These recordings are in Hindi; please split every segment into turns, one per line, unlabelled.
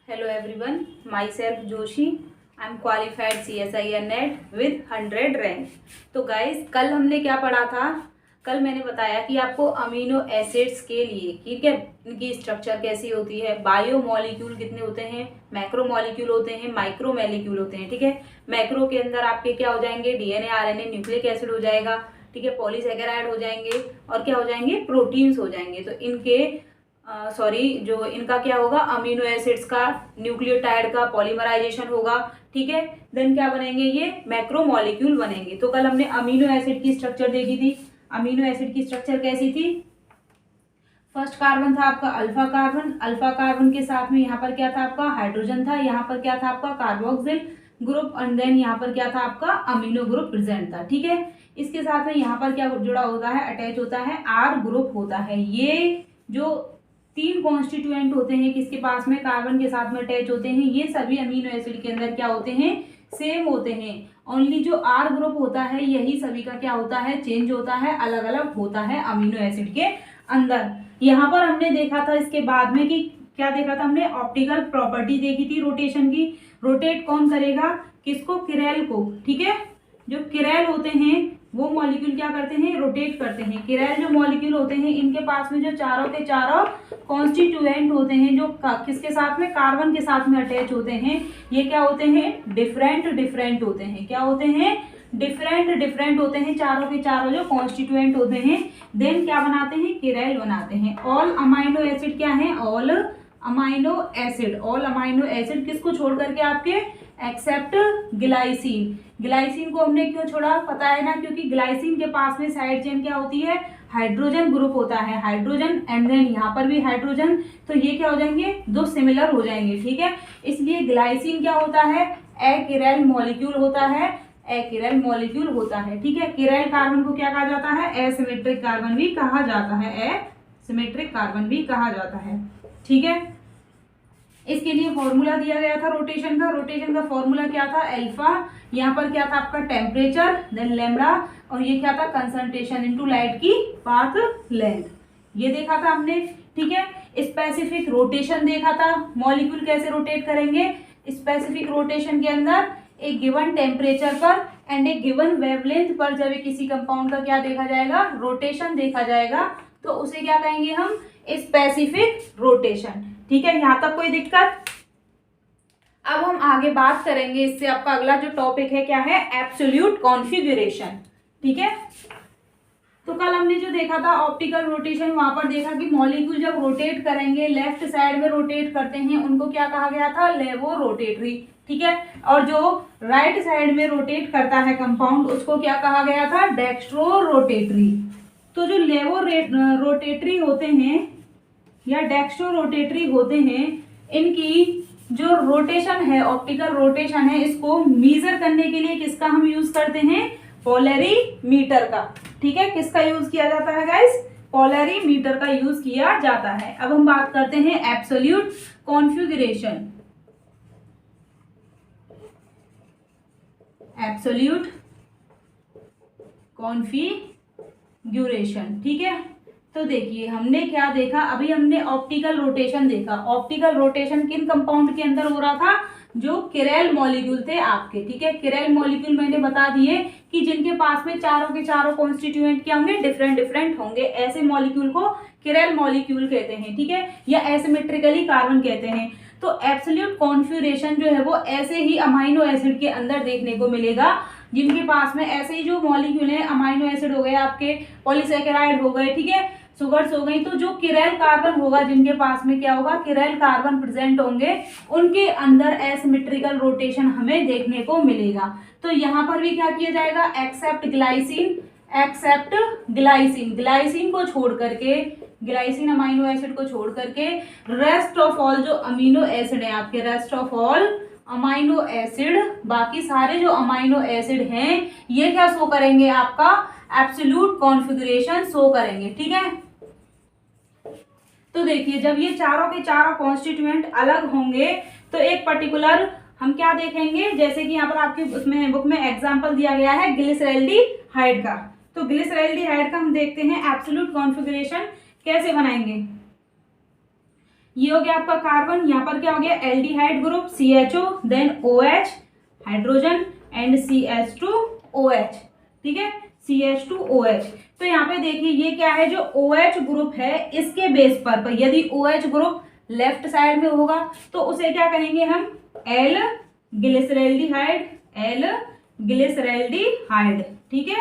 Hello everyone, myself Joshi. I am qualified CSIR NET with 100 rank. तो गाइस कल हमने क्या पढ़ा था? कल मैंने बताया कि आपको अमीनो एसिड्स के लिए, ठीक है, इनकी स्ट्रक्चर कैसी होती है, बायो मॉलिक्यूल कितने होते हैं, मैक्रो मॉलिक्यूल होते हैं, माइक्रो मॉलिक्यूल होते हैं, ठीक है। मैक्रो के अंदर आपके क्या हो जाएंगे, डीएनए आरएनए न्यूक्लिक एसिड हो जाएगा, ठीक है, पॉलीसेकेराइड हो जाएंगे और क्या हो जाएंगे, प्रोटीन्स हो जाएंगे। तो इनके जो इनका क्या होगा, अमीनो एसिड्स का न्यूक्लियोटाइड का पॉलीमराइजेशन होगा, ठीक है। देन क्या बनेंगे, ये मैक्रो मॉलिक्यूल बनेंगे। तो कल हमने अमीनो एसिड की स्ट्रक्चर देखी थी। अमीनो एसिड की स्ट्रक्चर कैसी थी? फर्स्ट कार्बन था आपका अल्फा कार्बन, अल्फा कार्बन के साथ में यहाँ पर क्या था आपका हाइड्रोजन था, यहाँ पर क्या था आपका कार्बोक्सिल ग्रुप एंड देन यहाँ पर क्या था आपका अमीनो ग्रुप प्रेजेंट था, ठीक है। इसके साथ में यहाँ पर क्या जुड़ा होता है, अटैच होता है आर ग्रुप होता है। ये जो तीन कॉन्स्टिट्यूएंट होते हैं किसके पास में, कार्बन के साथ में अटैच होते हैं, ये सभी अमीनो एसिड के अंदर क्या होते हैं, सेम होते हैं। ओनली जो आर ग्रुप होता है यही सभी का क्या होता है, चेंज होता है, अलग अलग होता है अमीनो एसिड के अंदर। यहाँ पर हमने देखा था इसके बाद में कि क्या देखा था हमने, ऑप्टिकल प्रॉपर्टी देखी थी रोटेशन की। रोटेट कौन करेगा, किसको, किरैल को, ठीक है। जो किरैल होते हैं वो मॉलिक्यूल क्या करते हैं, रोटेट करते हैं। किरैल जो मॉलिक्यूल होते हैं इनके पास में जो चारों के चारों कॉन्स्टिट्यूएंट होते हैं जो किसके साथ में, कार्बन के साथ में अटैच होते हैं, ये क्या होते हैं, डिफरेंट डिफरेंट होते हैं। क्या होते हैं, डिफरेंट डिफरेंट होते हैं चारों के चारों जो कॉन्स्टिट्यूएंट होते हैं। देन क्या बनाते हैं, किरैल बनाते हैं। ऑल अमाइनो एसिड क्या है, all amino acid, all amino acid किसको छोड़ करके आपके, एक्सेप्ट ग्लाइसिन। ग्लाइसिन को हमने क्यों छोड़ा, पता है ना, क्योंकि ग्लाइसिन के पास में साइड चेन क्या होती है, हाइड्रोजन ग्रुप होता है, हाइड्रोजन एंड देन यहाँ पर भी हाइड्रोजन। तो ये क्या हो जाएंगे, दो सिमिलर हो जाएंगे, ठीक है। इसलिए ग्लाइसिन क्या होता है, एकिरैल मॉलिक्यूल होता है, एकिरैल मॉलिक्यूल होता है, ठीक है। किरैल कार्बन को क्या कहा जाता है, एसिमेट्रिक कार्बन भी कहा जाता है, एसिमेट्रिक कार्बन भी कहा जाता है, ठीक है। इसके लिए फॉर्मूला दिया गया था रोटेशन का। रोटेशन का फॉर्मूला क्या था, अल्फा, यहाँ पर क्या था आपका टेम्परेचर, देन लैम्डा, और ये क्या था, कंसंट्रेशन इनटू लाइट की पाथ लेंथ। ये देखा था हमने, ठीक है। स्पेसिफिक रोटेशन देखा था, मॉलिक्यूल कैसे रोटेट करेंगे। स्पेसिफिक रोटेशन के अंदर एक गिवन टेम्परेचर पर एंड एक गिवन वेवलेंथ पर जब किसी कंपाउंड का क्या देखा जाएगा, रोटेशन देखा जाएगा, तो उसे क्या कहेंगे हम, स्पेसिफिक रोटेशन, ठीक है। यहां तक कोई दिक्कत? अब हम आगे बात करेंगे, इससे आपका अगला जो टॉपिक है क्या है, एब्सोल्यूट कॉन्फ़िगरेशन, ठीक है। तो कल हमने जो देखा था ऑप्टिकल रोटेशन, वहां पर देखा कि मॉलिक्यूल जब रोटेट करेंगे, लेफ्ट साइड में रोटेट करते हैं, उनको क्या कहा गया था, लेवो रोटेटरी, ठीक है। और जो राइट साइड में रोटेट करता है कंपाउंड, उसको क्या कहा गया था, डेक्स्ट्रो रोटेटरी। तो जो लेवो रोटेटरी होते हैं या डेक्स्ट्रो रोटेटरी होते हैं, इनकी जो रोटेशन है, ऑप्टिकल रोटेशन है, इसको मेजर करने के लिए किसका हम यूज करते हैं, पोलरीमीटर का, ठीक है। किसका यूज किया जाता है गाइस, पोलरीमीटर का यूज किया जाता है। अब हम बात करते हैं एब्सोल्यूट कॉन्फ़िगरेशन। एब्सोल्यूट कॉन्फ़िगरेशन, ठीक है। तो देखिए हमने क्या देखा, अभी हमने ऑप्टिकल रोटेशन देखा। ऑप्टिकल रोटेशन किन कंपाउंड के अंदर हो रहा था, जो किरैल मॉलिक्यूल थे आपके, ठीक है। किरैल मॉलिक्यूल मैंने बता दिए कि जिनके पास में चारों के चारों कॉन्स्टिट्यूएंट क्या होंगे, डिफरेंट डिफरेंट होंगे, ऐसे मॉलिक्यूल को किरैल मॉलिक्यूल कहते हैं, ठीक है, या एसिमेट्रिकली कार्बन कहते हैं। तो एब्सोल्यूट कॉन्फ़िगरेशन जो है वो ऐसे ही अमाइनो एसिड के अंदर देखने को मिलेगा, जिनके पास में ऐसे ही जो मॉलिक्यूल है, अमाइनो एसिड हो गए आपके, पॉलीसेकेराइड हो गए, ठीक है, सुगर्स हो गई। तो जो किरैल कार्बन होगा, जिनके पास में क्या होगा, किरैल कार्बन प्रेजेंट होंगे, उनके अंदर एसिमेट्रिकल रोटेशन हमें देखने को मिलेगा। तो यहाँ पर भी क्या किया जाएगा, except glycine, except glycine, glycine को छोड़ करके, ग्लाइसिन अमाइनो एसिड को छोड़ करके रेस्ट ऑफ ऑल जो अमीनो एसिड है आपके, rest of all amino acid, बाकी सारे जो अमाइनो एसिड हैं, ये क्या शो करेंगे, आपका एब्सोल्यूट कॉन्फ़िगरेशन शो करेंगे, ठीक है। तो देखिए जब ये चारों के चारों कॉन्स्टिट्यूएंट अलग होंगे, तो एक पर्टिकुलर हम क्या देखेंगे, जैसे कि यहाँ पर आपकी उसमें बुक में एग्जांपल दिया गया है ग्लिसरैल्डिहाइड का। तो ग्लिसरैल्डिहाइड का हम देखते हैं एब्सोल्यूट कॉन्फ़िगरेशन कैसे बनाएंगे। ये हो गया आपका कार्बन, यहाँ पर क्या हो गया aldehyde group CHO, then OH hydrogen and CH2OH, ठीक है CH2OH। तो यहाँ पे देखिए ये क्या है, जो OH ग्रुप है इसके बेस पर यदि OH ग्रुप लेफ्ट साइड में होगा तो उसे क्या कहेंगे हम, एल ग्लिसरैल्डिहाइड, एल ग्लिसरैल्डिहाइड, ठीक है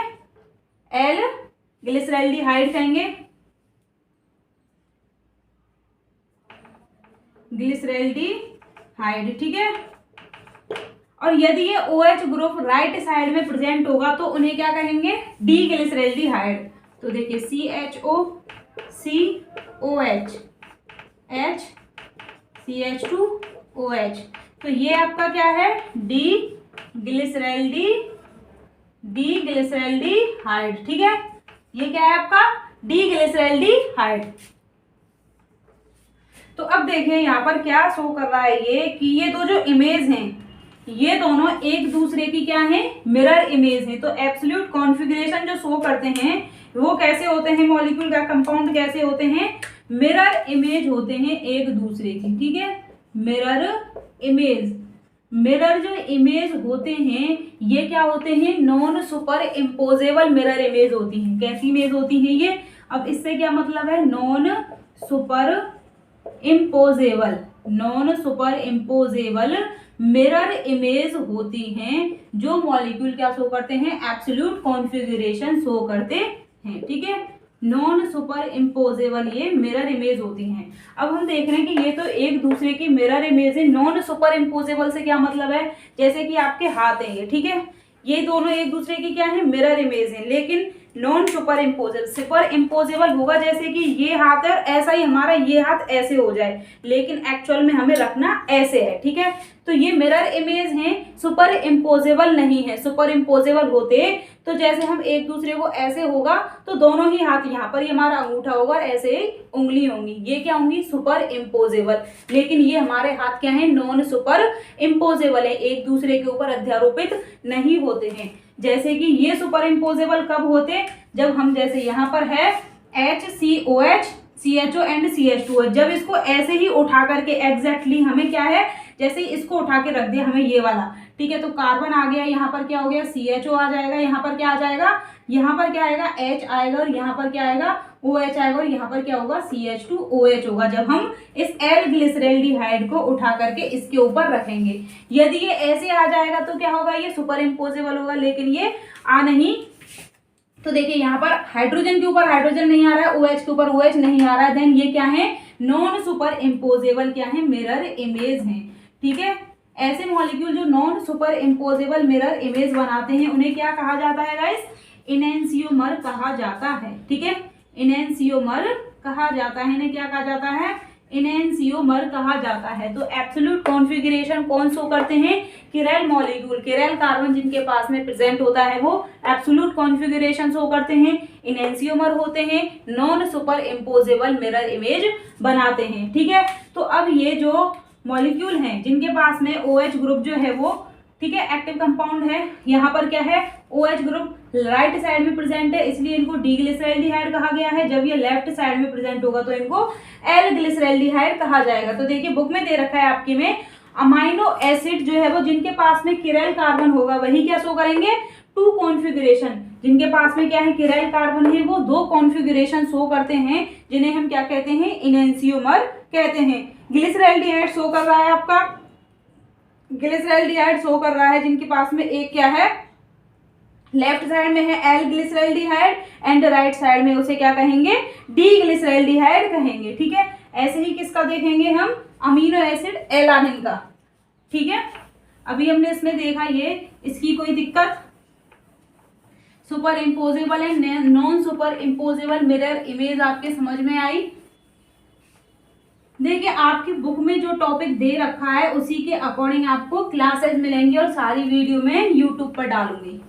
एल ग्लिसरैल्डिहाइड कहेंगे, ग्लिसरैल्डिहाइड, ठीक है। और यदि ये OH ग्रुप राइट साइड में प्रेजेंट होगा तो उन्हें क्या कहेंगे, डी ग्लिसरैल्डिहाइड। तो देखिए CHO, COH, H, CH2OH, तो ये आपका क्या है डी ग्लिसरैल्डिहाइड, ठीक है ये क्या है आपका डी ग्लिसरैल्डिहाइड। तो अब देखिए यहाँ पर क्या शो कर रहा है ये, कि ये दो जो इमेज हैं ये दोनों एक दूसरे की क्या है, मिरर इमेज है। तो एब्सोल्यूट कॉन्फ़िगरेशन जो शो करते हैं वो कैसे होते हैं, मॉलिक्यूल का कंपाउंड कैसे होते हैं, मिरर इमेज होते हैं एक दूसरे की, ठीक है मिरर इमेज। मिरर जो इमेज होते हैं ये क्या होते हैं, non super imposable mirror image होती हैं। कैसी इमेज होती हैं ये, अब इससे क्या मतलब है, non super imposable, non super imposable mirror image होती हैं जो मॉलिक्यूल क्या शो करते हैं, एब्सोल्यूट कॉन्फ़िगरेशन शो करते हैं, ठीक है नॉन सुपर इम्पोजेबल ये मिरर इमेज होती हैं। अब हम देख रहे हैं कि ये तो एक दूसरे की मिरर इमेज है। नॉन सुपर इम्पोजेबल से क्या मतलब है, जैसे कि आपके हाथ हैं ये, ठीक है ये दोनों एक दूसरे की क्या है, मिरर इमेज है, लेकिन non super imposable. Super imposable होगा जैसे कि ये हाथ है और ऐसा ही हमारा ये हाथ ऐसे हो जाए, लेकिन एक्चुअल में हमें रखना ऐसे है, ठीक है तो ये मिरर इमेज हैं, सुपर इम्पोजेबल नहीं है। सुपर इम्पोजेबल होते तो जैसे हम एक दूसरे को ऐसे होगा तो दोनों ही हाथ, यहाँ पर ये हमारा अंगूठा होगा और ऐसे ही उंगली होंगी, ये क्या होंगी सुपर इम्पोजेबल। लेकिन ये हमारे हाथ क्या है, नॉन सुपर इम्पोजेबल है, एक दूसरे के ऊपर अध्यारोपित नहीं होते हैं। जैसे कि ये सुपर इम्पोजेबल कब होते, जब हम जैसे यहाँ पर है HCOH, CHO एंड CH2OH, जब इसको ऐसे ही उठा करके एग्जैक्टली हमें क्या है, जैसे ही इसको उठा के रख दिया हमें ये वाला, ठीक है तो कार्बन आ गया, यहाँ पर क्या हो गया CHO आ जाएगा, यहाँ पर क्या आ जाएगा, यहाँ पर क्या आएगा H आएगा और यहाँ पर क्या आएगा OH आएगा और यहाँ पर क्या होगा CH2OH होगा, जब हम इस एल ग्लिसरैल्डिहाइड को उठा करके इसके ऊपर रखेंगे। यदि ये ऐसे आ जाएगा तो क्या होगा, ये सुपर इम्पोजेबल होगा, लेकिन ये आ नहीं। तो देखिए यहाँ पर हाइड्रोजन के ऊपर हाइड्रोजन नहीं आ रहा है, OH के ऊपर OH नहीं आ रहा है, देन ये क्या है, नॉन सुपर इम्पोजेबल क्या है, मिरर इमेज है, ठीक है। ऐसे मॉलिक्यूल जो non super imposable mirror image बनाते हैं उन्हें क्या कहा जाता है गाइस, इनैंसियोमर कहा जाता है, ठीक है इनैंसियोमर कहा जाता है, इन्हें क्या कहा जाता है, इनैंसियोमर कहा जाता है। तो एब्सोल्यूट कॉन्फ़िगरेशन कौन शो करते हैं, किरल मॉलिक्यूल, किरल कार्बन जिनके पास में प्रेजेंट होता है वो एब्सोल्यूट कॉन्फ़िगरेशन शो करते हैं, इनैंसियोमर होते हैं, non super imposable mirror image बनाते हैं, ठीक है। तो अब ये जो मॉलिक्यूल हैं जिनके पास में OH ग्रुप जो है वो, ठीक है एक्टिव कंपाउंड है, यहाँ पर क्या है OH ग्रुप राइट साइड में प्रेजेंट है इसलिए इनको डी ग्लिसरैल्डिहाइड कहा गया है। जब ये लेफ्ट साइड में प्रेजेंट होगा तो इनको एल ग्लिसरैल्डिहाइड कहा जाएगा। तो देखिए बुक में दे रखा है आपके में, अमाइनो एसिड जो है वो जिनके पास में किरल कार्बन होगा वही क्या शो करेंगे, टू कॉन्फ़िगरेशन, जिनके पास में क्या है किरल कार्बन है वो दो कॉन्फ़िगरेशन शो करते हैं जिन्हें हम क्या कहते हैं, इनैंसियोमर कहते हैं। ग्लिसरैल्डिहाइड शो कर रहा है आपका, ग्लिसरैल्डिहाइड शो कर रहा है जिनके पास में एक क्या है, लेफ्ट साइड में है एल ग्लिसरैल्डिहाइड एंड राइट साइड में उसे क्या कहेंगे, डी ग्लिसरैल्डिहाइड कहेंगे, ठीक है। ऐसे ही किसका देखेंगे हम, अमीनो एसिड एलानिन का, ठीक है। अभी हमने इसमें देखा ये, इसकी कोई दिक्कत, super imposable and non super imposable mirror image आपके समझ में आई। देखिए आपकी बुक में जो टॉपिक दे रखा है उसी के अकॉर्डिंग आपको क्लासेस मिलेंगी और सारी वीडियो मैं यूट्यूब पर डालूंगी।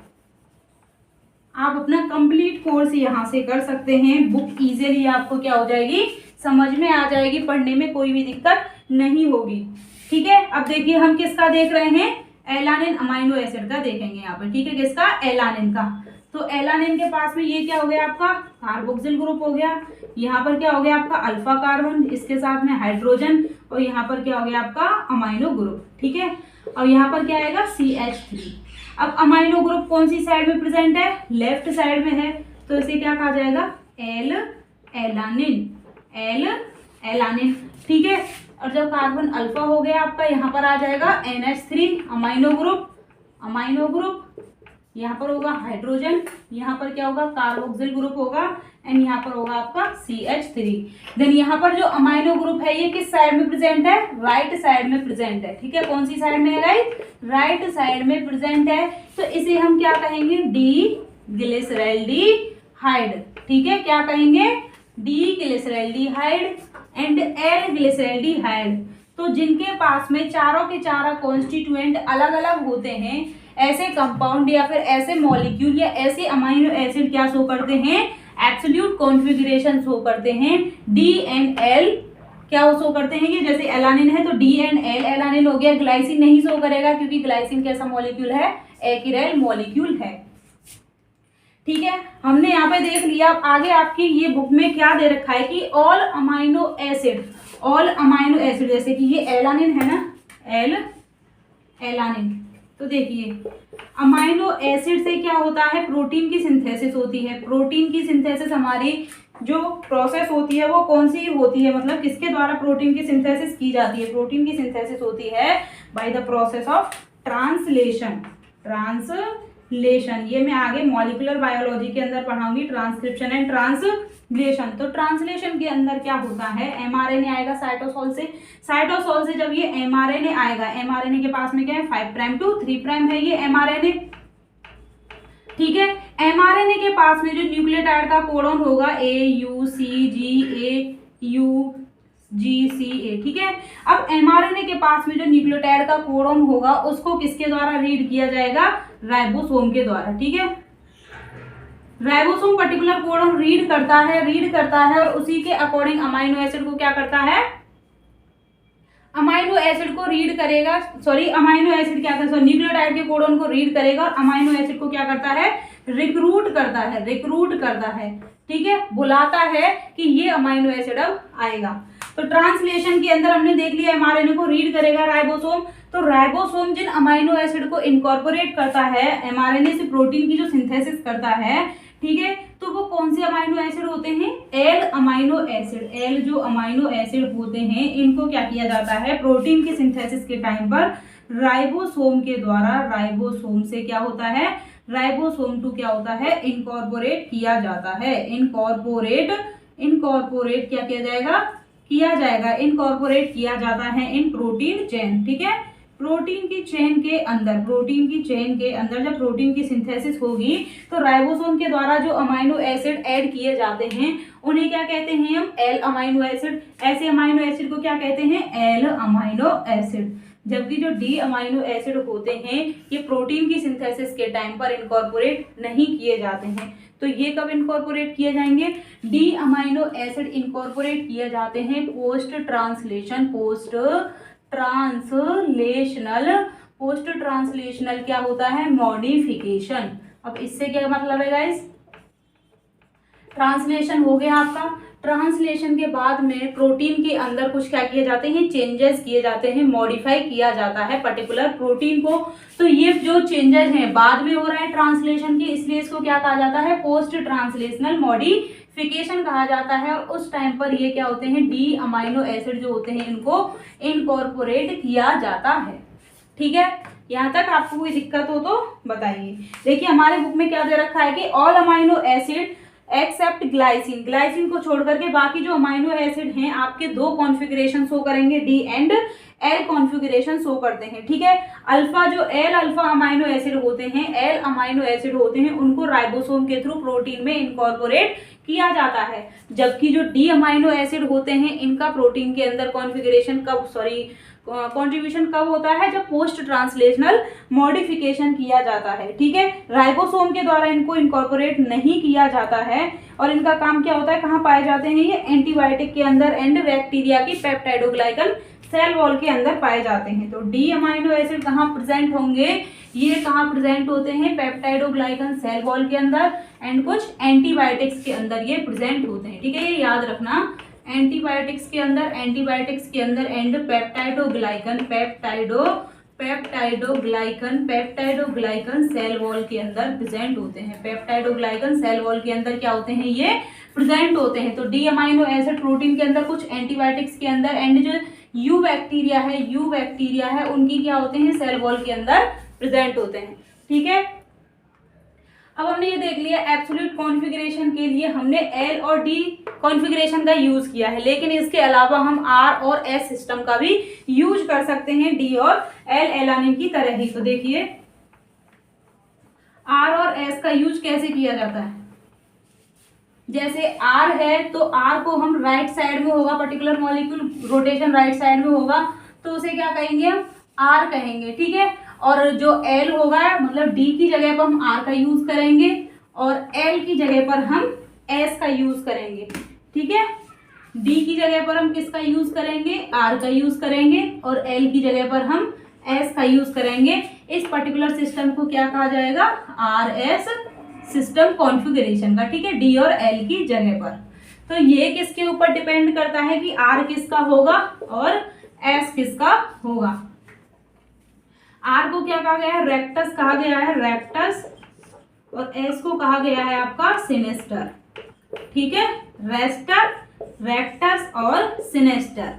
आप अपना कंप्लीट कोर्स यहाँ से कर सकते हैं, बुक इजीली आपको क्या हो जाएगी, समझ में आ जाएगी, पढ़ने में कोई भी दिक्कत नहीं होगी, ठीक है। अब देखिए हम किसका देख रहे हैं, एलानिन अमाइनो एसिड का देखेंगे यहाँ पर, ठीक है किसका, एलानिन का। तो एलानिन के पास में ये क्या हो गया आपका कार्बोक्सिल ग्रुप हो गया, यहाँ पर क्या हो गया आपका अल्फा कार्बन, इसके साथ में हाइड्रोजन, और यहाँ पर क्या हो गया आपका अमाइनो ग्रुप, ठीक है। और यहाँ पर क्या आएगा CH3। अब अमाइनो ग्रुप कौन सी साइड में प्रेजेंट है, लेफ्ट साइड में है, तो इसे क्या कहा जाएगा एल एलानिन, ठीक है। और जब कार्बन अल्फा हो गया आपका, यहाँ पर आ जाएगा NH3 अमाइनो ग्रुप, यहाँ पर होगा हाइड्रोजन, यहाँ पर क्या होगा कार्बोक्सिल ग्रुप होगा, एंड यहाँ पर होगा आपका CH3। देन यहाँ पर जो अमाइनो ग्रुप है ये किस साइड में प्रेजेंट है, राइट साइड में प्रेजेंट है, ठीक है। कौन सी साइड में है गाइस, राइट साइड में प्रेजेंट है, तो इसे हम क्या कहेंगे डी ग्लिसरैल्डिहाइड, ठीक है। क्या कहेंगे डी ग्लिसरैल्डिहाइड एंड एल ग्लिसरैल्डिहाइड। तो जिनके पास में चारों के चारों कॉन्स्टिट्यूएंट अलग अलग होते हैं, ऐसे कंपाउंड या फिर ऐसे मॉलिक्यूल या ऐसे अमाइनो एसिड क्या शो करते हैं, एब्सोल्यूट कॉन्फ़िगरेशन शो करते हैं, डी एंड एल क्या शो करते हैं, ये जैसे एलानिन है तो डी एंड एल एलानिन हो गया। ग्लाइसिन नहीं शो करेगा क्योंकि ग्लाइसिन कैसा मॉलिक्यूल है, एक्रियल मॉलिक्यूल है, ठीक है। हमने यहाँ पे देख लिया। अब आगे आपकी ये बुक में क्या दे रखा है कि ऑल अमाइनो एसिड, जैसे कि ये एलानिन है ना, एलानिन, तो देखिए अमाइनो एसिड से क्या होता है, प्रोटीन की सिंथेसिस होती है। प्रोटीन की सिंथेसिस हमारी जो प्रोसेस होती है वो कौन सी होती है, मतलब किसके द्वारा प्रोटीन की सिंथेसिस की जाती है, प्रोटीन की सिंथेसिस होती है by the process of translation. ये मैं आगे मॉलिक्यूलर बायोलॉजी के अंदर पढ़ाऊंगी, ट्रांसक्रिप्शन एंड ट्रांसलेशन। तो ट्रांसलेशन के अंदर क्या होता है, एमआरएनए आएगा साइटोसोल से जब ये एमआरएनए आएगा, एमआरएनए के पास में क्या है 5' to 3' है ये एमआरएनए, ठीक है। एमआरएनए के पास में जो न्यूक्लियोटाइड का कोडन होगा AUCGA, ठीक है। अब एमआरएनए के पास में जो न्यूक्लियोटाइड का कोडन होगा उसको किसके द्वारा रीड किया जाएगा, राइबोसोम के द्वारा, ठीक है। राइबोसोम पर्टिकुलर कोडन रीड करता है और उसी के अकॉर्डिंग अमाइनो एसिड को क्या करता है, अमाइनो एसिड को रीड करेगा, न्यूक्लियोटाइड के कोडन को रीड करेगा और अमाइनो एसिड को क्या करता है, रिक्रूट करता है, ठीक है, बुलाता है कि ये अमाइनो एसिड अब आएगा। तो ट्रांसलेशन के अंदर हमने देख लिया एमआरएनए को रीड करेगा राइबोसोम, तो राइबोसोम जिन अमाइनो एसिड को इनकॉर्पोरेट करता है, एमआरएनए से प्रोटीन की जो सिंथेसिस करता है, ठीक है, तो वो कौन से अमाइनो एसिड होते हैं, एल अमाइनो एसिड होते हैं। इनको क्या किया जाता है, प्रोटीन की सिंथेसिस के टाइम पर राइबोसोम के द्वारा, राइबोसोम से क्या होता है, राइबोसोम टू क्या होता है, इनकॉर्पोरेट किया जाता है। इनकॉर्पोरेट क्या किया जाएगा, इनकॉर्पोरेट किया जाता है इन प्रोटीन चेन, ठीक है। प्रोटीन की चेन के अंदर जब प्रोटीन की सिंथेसिस होगी तो राइबोसोम के द्वारा जो अमाइनो एसिड ऐड किए जाते हैं उन्हें क्या कहते हैं हम, एल अमाइनो एसिड। ऐसे अमाइनो एसिड को क्या कहते हैं, एल अमाइनो एसिड। जबकि जो डी अमाइनो एसिड होते हैं ये प्रोटीन की सिंथेसिस के टाइम पर इनकॉर्पोरेट नहीं किए जाते हैं। तो ये कब इनकॉर्पोरेट किए जाएंगे, डी अमाइनो एसिड इनकॉर्पोरेट किए जाते हैं पोस्ट ट्रांसलेशनल क्या होता है, मॉडिफिकेशन। अब इससे क्या मतलब है गाइस, ट्रांसलेशन हो गया आपका। ट्रांसलेशन के बाद में प्रोटीन के अंदर कुछ क्या किए जाते हैं, चेंजेस किए जाते हैं, मॉडिफाई किया जाता है पर्टिकुलर प्रोटीन को। तो ये जो चेंजेस हैं बाद में हो रहा है ट्रांसलेशन के, इसलिए इसको क्या कहा जाता है, पोस्ट ट्रांसलेशनल मॉडिफिकेशन कहा जाता है। और उस टाइम पर ये क्या होते हैं, डी अमाइनो एसिड जो होते हैं इनको इनकॉर्पोरेट किया जाता है, ठीक है। यहाँ तक आपको कोई दिक्कत हो तो बताइए। देखिए हमारे बुक में क्या दे रखा है कि all amino acid except glycine को छोड़ करके बाकी जो अमाइनो एसिड हैं आपके दो कॉन्फ़िगरेशन शो करेंगे, D and L configuration show करते हैं, ठीक है। अल्फा जो एल अल्फा अमाइनो एसिड होते हैं उनको राइबोसोम के थ्रू प्रोटीन में इनकॉर्पोरेट किया जाता है। जबकि जो डी अमाइनो एसिड होते हैं इनका प्रोटीन के अंदर कॉन्ट्रीब्यूशन कब होता है, जब पोस्ट ट्रांसलेशनल मॉडिफिकेशन किया जाता है, ठीक है। राइबोसोम के द्वारा इनको इनकॉर्पोरेट नहीं किया जाता है। और इनका काम क्या होता है, कहाँ पाए जाते हैं ये, एंटीबायोटिक के अंदर एंड बैक्टीरिया की पेप्टाइडोग्लाइकन सेल वॉल के अंदर पाए जाते हैं। तो डी अमाइनो एसिड कहाँ प्रेजेंट होंगे, ये कहाँ प्रेजेंट होते हैं, पेप्टाइडोग्लाइकन सेल वॉल के अंदर एंड कुछ एंटीबायोटिक्स के अंदर ये प्रेजेंट होते हैं। ठीक है, ये याद रखना, एंटीबायोटिक्स के अंदर एंड पेप्टाइडोग्लाइकन सेल वॉल के अंदर प्रेजेंट होते हैं। पेप्टाइडोग्लाइकन सेल वॉल के अंदर क्या होते हैं, ये प्रेजेंट होते हैं। तो डी अमाइनो एसिड प्रोटीन के अंदर, कुछ एंटीबायोटिक्स के अंदर एंड जो यू बैक्टीरिया है उनकी क्या होते हैं, सेल वॉल के अंदर प्रेजेंट होते हैं। ठीक है, अब हमने ये देख लिया एब्सोल्यूट कॉन्फ़िगरेशन के लिए हमने एल और डी कॉन्फ़िगरेशन का यूज किया है, लेकिन इसके अलावा हम आर और एस सिस्टम का भी यूज कर सकते हैं डी और एल एलानिन की तरह ही। तो देखिए आर और एस का यूज कैसे किया जाता है, जैसे आर है तो आर को हम राइट साइड में होगा, particular molecule rotation right side में होगा तो उसे क्या कहेंगे, हम आर कहेंगे। ठीक है, और जो एल होगा मतलब डी की जगह पर हम आर का यूज करेंगे और एल की जगह पर हम एस का यूज करेंगे। ठीक है, डी की जगह पर हम किसका यूज करेंगे, आर का यूज करेंगे और एल की जगह पर हम एस का यूज करेंगे। इस पर्टिकुलर सिस्टम को क्या कहा जाएगा, आर एस सिस्टम कॉन्फ़िगरेशन का। ठीक है, डी और एल की जगह पर। तो ये किसके ऊपर डिपेंड करता है कि आर किसका होगा और एस किसका होगा। आर को क्या कहा गया है, रेक्टस कहा गया है, रेक्टस, और एस को कहा गया है आपका सिनेस्टर। ठीक है, रेक्टस और सिनेस्टर।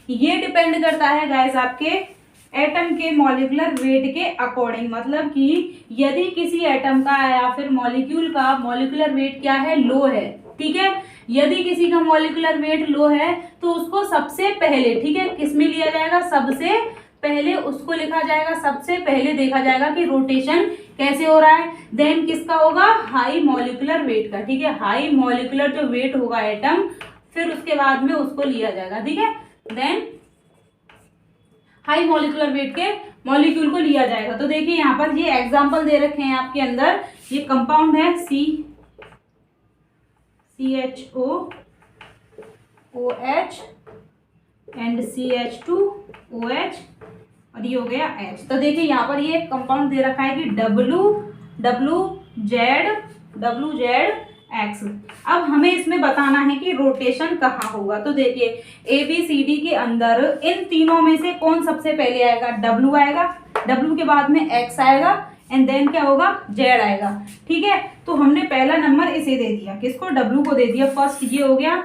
ये डिपेंड करता है गाइस आपके एटम के मॉलिक्यूलर वेट के अकॉर्डिंग, मतलब कि यदि किसी एटम का या फिर मॉलिक्यूल का मॉलिक्यूलर वेट क्या है, लो है। ठीक है, यदि किसी का मॉलिक्यूलर वेट लो है तो उसको सबसे पहले, ठीक है, किसमें लिया जाएगा, सबसे पहले उसको लिखा जाएगा, सबसे पहले देखा जाएगा कि रोटेशन कैसे हो रहा है। देन किसका होगा, हाई मॉलिक्यूलर वेट का। ठीक है, हाई मॉलिक्यूलर जो वेट होगा एटम, फिर उसके बाद में उसको लिया जाएगा। ठीक है, देन हाई मॉलिक्यूलर वेट के मॉलिक्यूल को लिया जाएगा। तो देखिए यहाँ पर ये एग्जांपल दे रखे हैं आपके अंदर, ये कंपाउंड है CHOOH एंड CH2OH और ये हो गया H। तो देखिए यहाँ पर ये कंपाउंड दे रखा है कि WZX। अब हमें इसमें बताना है कि रोटेशन कहाँ होगा। तो देखिए ABCD के अंदर इन तीनों में से कौन सबसे पहले आएगा, W आएगा, W के बाद में X आएगा एंड देन क्या होगा, Z आएगा। ठीक है, तो हमने पहला नंबर इसे दे दिया, किसको, W को दे दिया। फर्स्ट ये हो गया,